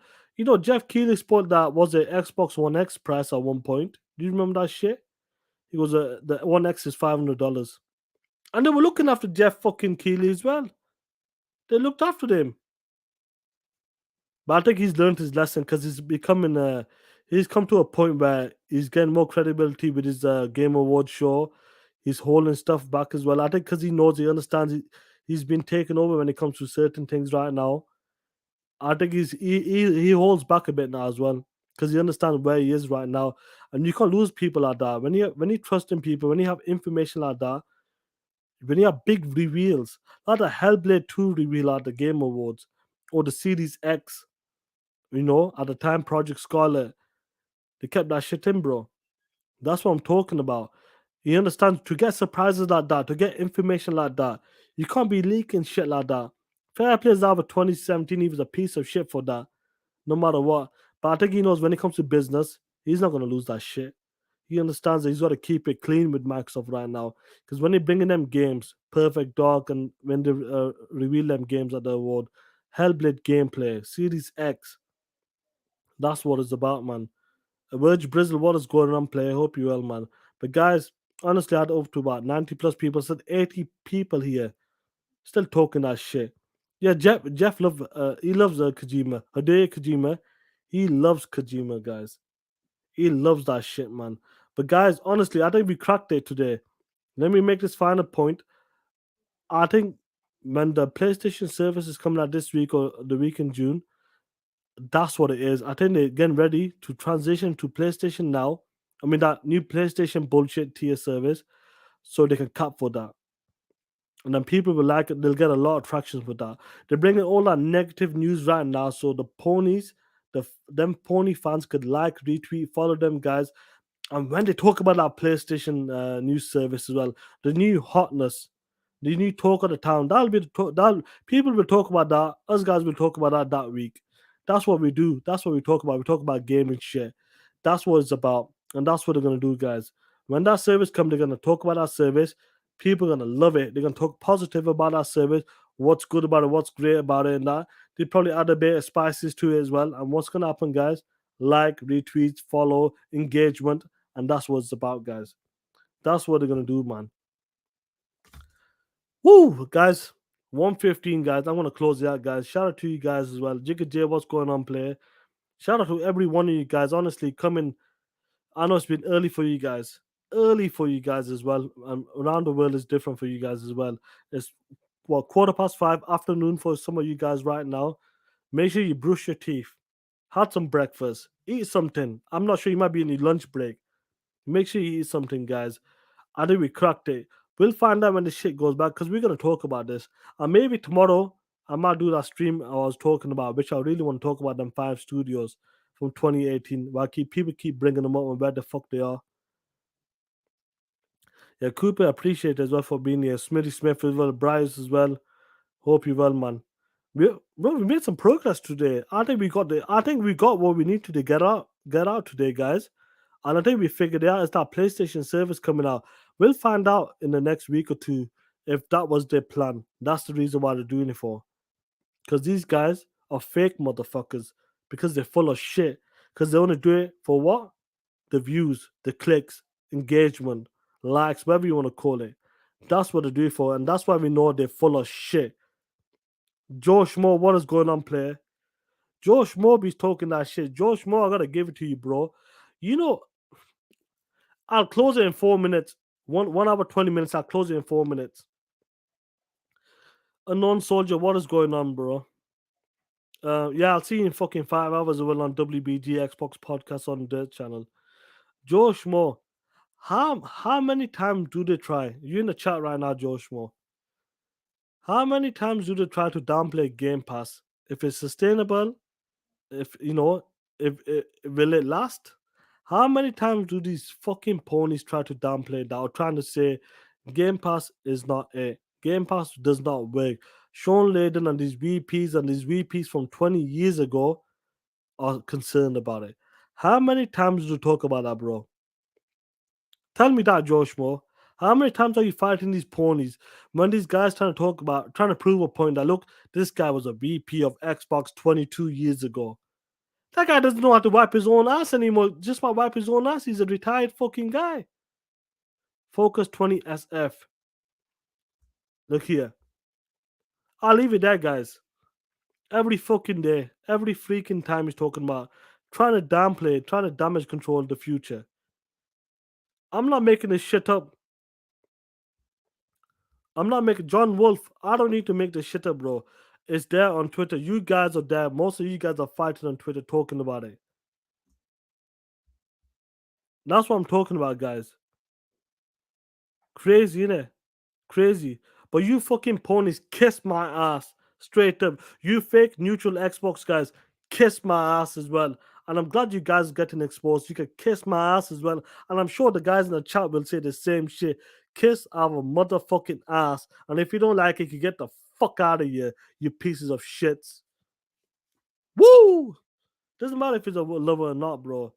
Jeff Keighley spoiled that was a Xbox One X price at one point. Do you remember that shit? He goes, the One X is $500, and they were looking after Jeff fucking Keighley as well. They looked after him, but I think he's learned his lesson because he's becoming a. He's come to a point where he's getting more credibility with his Game Award show. He's holding stuff back as well. I think because he knows, he understands, he's been taken over when it comes to certain things right now. I think he holds back a bit now as well because he understands where he is right now, and you can't lose people like that when you trust in people, when you have information like that, when you have big reveals, like the Hellblade 2 reveal at the Game Awards or the Series X, at the time Project Scarlet, they kept that shit in, bro. That's what I'm talking about. You understand? To get surprises like that, to get information like that, you can't be leaking shit like that. Fair Play's out of 2017, he was a piece of shit for that, no matter what. But I think he knows when it comes to business, he's not going to lose that shit. He understands that he's got to keep it clean with Microsoft right now. Because when they bring in them games, Perfect Dark, and when they reveal them games at the award, Hellblade gameplay, Series X, that's what it's about, man. Virg Brizzle, what is going on, player? Hope you well, man. But guys, honestly, I had up to about 90 plus people. Said 80 people here still talking that shit. Yeah, he loves Kojima. Hideo Kojima. He loves Kojima, guys. He loves that shit, man. But guys, honestly, I think we cracked it today. Let me make this final point. I think when the PlayStation service is coming out this week or the week in June, that's what it is. I think they're getting ready to transition to PlayStation now. I mean that new PlayStation bullshit tier service, so they can cap for that. And then people will like it. They'll get a lot of traction with that. They're bringing all that negative news right now, so the ponies, them pony fans could like, retweet, follow them guys. And when they talk about that PlayStation news service as well, the new hotness, the new talk of the town, that'll be the talk. That people will talk about that. Us guys will talk about that week. That's what we do. That's what we talk about. We talk about gaming shit. That's what it's about, and that's what they're gonna do, guys. When that service comes, they're gonna talk about that service. People are gonna love it. They're gonna talk positive about that service. What's good about it? What's great about it? And that they probably add a bit of spices to it as well. And what's gonna happen, guys? Like, retweets, follow, engagement, and that's what it's about, guys. That's what they're gonna do, man. Woo, guys. 115, guys. I'm gonna close it out, guys. Shout out to you guys as well. Jigga J, what's going on, player? Shout out to every one of you guys. Honestly, coming. I know it's been early for you guys. Early for you guys as well. Around the world is different for you guys as well. It's 5:15 afternoon for some of you guys right now. Make sure you brush your teeth, had some breakfast, eat something. I'm not sure, you might be in your lunch break. Make sure you eat something, guys. I think we cracked it. We'll find out when the shit goes back because we're gonna talk about this. And maybe tomorrow I might do that stream I was talking about, which I really want to talk about them 5 studios from 2018. While people keep bringing them up and where the fuck they are. Yeah, Cooper, appreciate it as well for being here. Smitty Smith as well, Bryce as well. Hope you well, man. We made some progress today. I think we got what we need to get out today, guys. And I think we figured it out. It's that PlayStation service coming out. We'll find out in the next week or two if that was their plan. That's the reason why they're doing it for. Because these guys are fake motherfuckers. Because they're full of shit. Because they want to do it for what? The views, the clicks, engagement, likes, whatever you want to call it. That's what they do it for. And that's why we know they're full of shit. Josh Moore, what is going on, player? Josh Moore be talking that shit. Josh Moore, I gotta give it to you, bro. You know, I'll close it in 4 minutes. 1 hour, 20 minutes. I'll close it in 4 minutes. Unknown soldier, what is going on, bro? Yeah, I'll see you in fucking 5 hours as well on WBG Xbox podcast on the channel. Josh Moore, how many times do they try? You in the chat right now, Josh Moore. How many times do they try to downplay Game Pass? If it's sustainable, if you know, if will it last? How many times do these fucking ponies try to downplay that or trying to say Game Pass is not it? Game Pass does not work. Sean Layden and these VPs from 20 years ago are concerned about it. How many times do you talk about that, bro? Tell me that, Josh Moore. How many times are you fighting these ponies when these guys trying to prove a point that look, this guy was a VP of Xbox 22 years ago. That guy doesn't know how to wipe his own ass anymore. Just by wipe his own ass, he's a retired fucking guy. Focus 20 SF. Look here. I'll leave it there, guys. Every fucking day, every freaking time he's talking about trying to downplay, trying to damage control the future. I'm not making this shit up. I'm not making John Wolf. I don't need to make this shit up, bro. It's there on Twitter. You guys are there. Most of you guys are fighting on Twitter talking about it. That's what I'm talking about, guys. Crazy, innit? Crazy. But you fucking ponies kiss my ass. Straight up. You fake neutral Xbox guys kiss my ass as well. And I'm glad you guys are getting exposed. You could kiss my ass as well. And I'm sure the guys in the chat will say the same shit. Kiss our motherfucking ass. And if you don't like it, you get the fuck out of here, you pieces of shits. Woo! Doesn't matter if it's a lover or not, bro.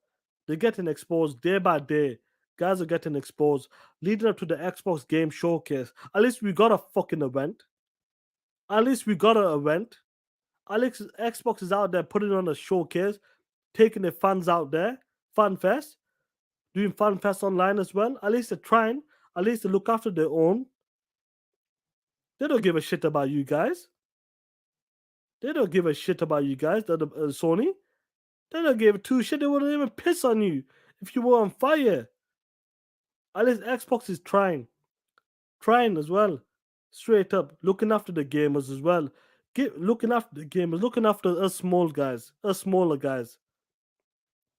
They're getting exposed day by day. Guys are getting exposed. Leading up to the Xbox Game Showcase. At least we got a fucking event. At least we got an event. At least Xbox is out there putting on a showcase, taking their fans out there. Fan Fest. Doing Fan Fest online as well. At least they're trying. At least they look after their own. They don't give a shit about you guys. They don't give a shit about you guys. Sony. They don't give two shit. They wouldn't even piss on you if you were on fire. At least Xbox is trying as well. Straight up, looking after the gamers as well. Looking after the gamers, looking after us small guys, us smaller guys.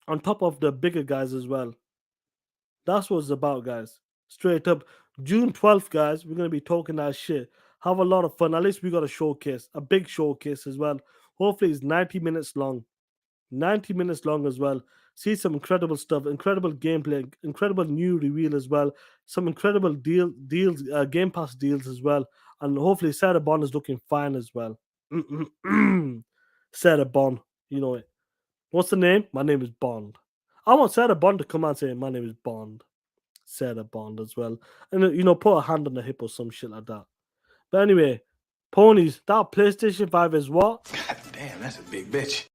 On top of the bigger guys as well. That's what it's about, guys. Straight up. June 12th, guys, we're gonna be talking that shit. Have a lot of fun. At least we got a showcase, a big showcase as well. Hopefully it's 90 minutes long. 90 minutes long as well. See some incredible stuff, incredible gameplay, incredible new reveal as well. Some incredible deals, Game Pass deals as well. And hopefully Sarah Bond is looking fine as well. Sarah Bond, you know it. What's the name? My name is Bond. I want Sarah Bond to come out and say, my name is Bond. Sarah Bond as well. And, put a hand on the hip or some shit like that. But anyway, ponies, that PlayStation 5 is what? God damn, that's a big bitch.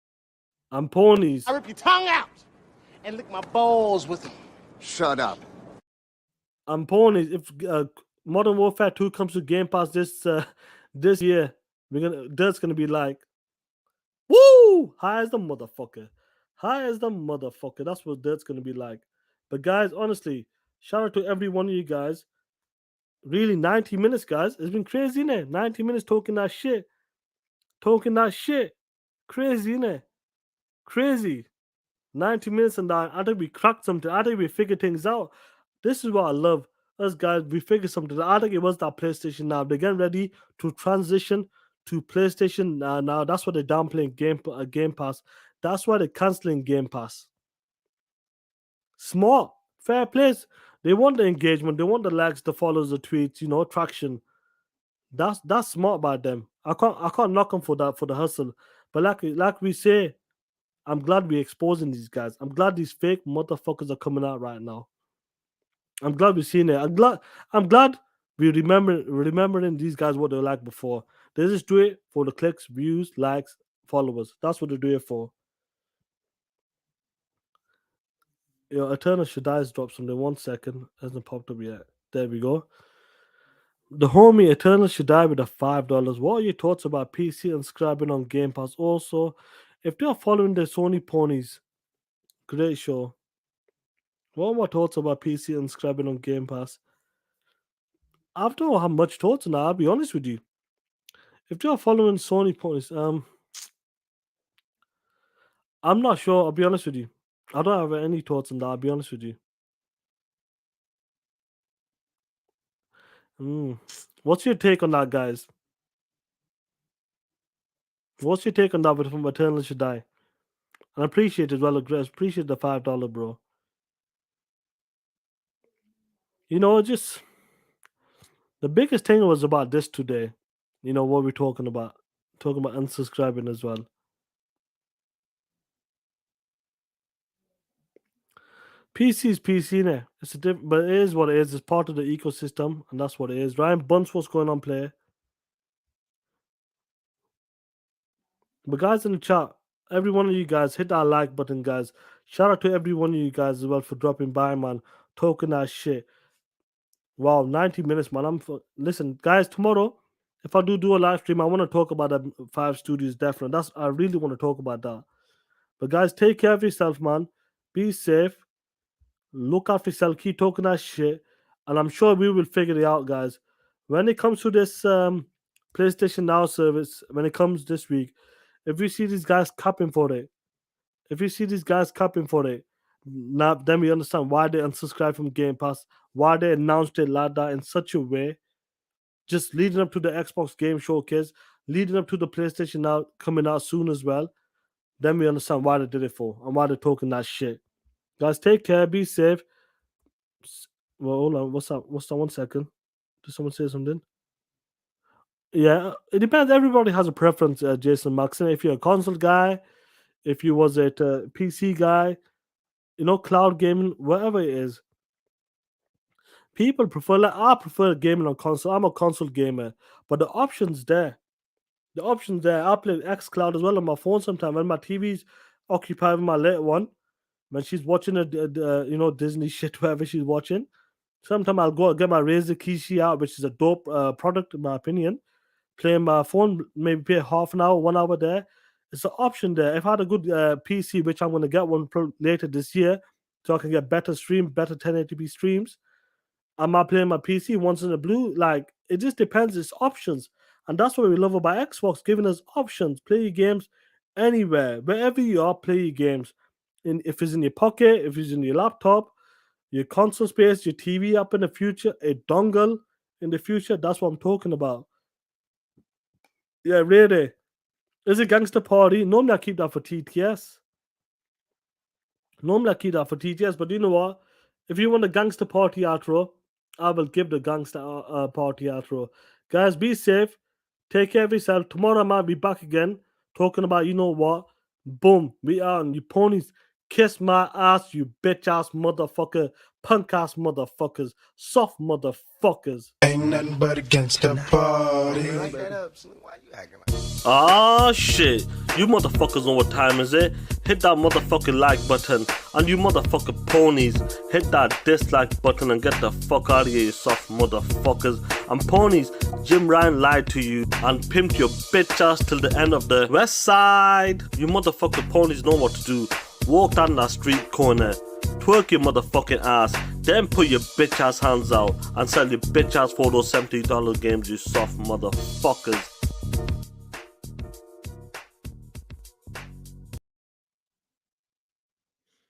And ponies. I rip your tongue out and lick my balls with them. Shut up. And ponies, if Modern Warfare 2 comes to Game Pass this year, Dirt's gonna be like, woo! High as the motherfucker. High as the motherfucker. That's what Dirt's gonna be like. But guys, honestly, shout out to every one of you guys. Really, 90 minutes, guys. It's been crazy, innit? 90 minutes talking that shit. Talking that shit. Crazy, innit? Crazy. 90 minutes and that. I think we cracked something. I think we figured things out. This is what I love us guys, we figured something. I think it was that PlayStation now. They're getting ready to transition to PlayStation now. That's why they're downplaying Game Pass. That's why they're canceling Game Pass. Smart, fair plays. They want the engagement. They want the likes, the follows, the tweets. Traction. That's smart by them. I can't knock them for that, for the hustle. But like we say, I'm glad we're exposing these guys. I'm glad these fake motherfuckers are coming out right now. I'm glad we've seen it. I'm glad we remembering these guys what they're like before. They just do it for the clicks, views, likes, followers. That's what they do it for. Eternal should dies dropped something. 1 second. Hasn't popped up yet. There we go. The homie Eternal should die with a $5. What are your thoughts about PC and subscribing on Game Pass? Also, if they are following the Sony ponies, great show. What are my thoughts about PC and subscribing on Game Pass? I don't have much thoughts on that, I'll be honest with you. If they are following Sony ponies, I'm not sure, I'll be honest with you. I don't have any thoughts on that, I'll be honest with you. What's your take on that, guys? What's your take on that from Eternal should die? And I appreciate as well, appreciate the $5, bro. Just the biggest thing was about this today. What we're talking about. Talking about unsubscribing as well. PC is PC now. It's but it is what it is. It's part of the ecosystem, and that's what it is. Ryan Bunce, what's going on, player? But guys in the chat, every one of you guys, hit that like button, guys. Shout out to every one of you guys as well for dropping by, man. Talking that shit. Wow, 90 minutes, man. Listen, guys, tomorrow, if I do a live stream, I want to talk about the 5 studios, definitely. I really want to talk about that. But guys, take care of yourself, man. Be safe. Look after yourself. Keep talking that shit. And I'm sure we will figure it out, guys. When it comes to this PlayStation Now service, when it comes this week, if you see these guys capping for it, now then we understand why they unsubscribe from Game Pass, why they announced it like that in such a way, just leading up to the Xbox Game Showcase, leading up to the PlayStation Now coming out soon as well. Then we understand why they did it for and why they're talking that shit. Guys, take care, be safe. Well, hold on, what's that? 1 second. Did someone say something? Yeah, it depends. Everybody has a preference, Jason Maxon. If you're a console guy, if you was a PC guy, cloud gaming, whatever it is. People prefer, I prefer gaming on console. I'm a console gamer, but the options there. I play xCloud as well on my phone sometimes when my TV's occupied with my little one. When she's watching Disney shit, whatever she's watching. Sometimes I'll go get my Razer Kishi out, which is a dope product in my opinion. Play my phone, maybe play half an hour, 1 hour there. It's an option there. If I had a good PC, which I'm going to get one later this year, so I can get better 1080p streams, I might play my PC once in a blue. Like, it just depends. It's options. And that's what we love about Xbox, giving us options. Play your games anywhere. Wherever you are, play your games. If it's in your pocket, if it's in your laptop, your console space, your TV up in the future, a dongle in the future, that's what I'm talking about. Yeah, really. Is it Gangster Party? Normally I keep that for TTS. But you know what? If you want a Gangster Party outro, I will give the Gangster Party outro. Guys, be safe. Take care of yourself. Tomorrow I might be back again talking about, you know what? Boom. We are on you ponies. Kiss my ass, you bitch ass motherfucker. Punk ass motherfuckers. Soft motherfuckers. Ain't nothing but against the party. Like that up, Slim. Why you acting like Ah shit. You motherfuckers know what time is it? Hit that motherfucking like button. And you motherfucking ponies, hit that dislike button and get the fuck out of here, you soft motherfuckers. And ponies, Jim Ryan lied to you and pimped your bitch ass till the end of the west side. You motherfucking ponies know what to do. Walk down that street corner, twerk your motherfucking ass, then put your bitch ass hands out and sell your bitch ass for those $70 games, you soft motherfuckers.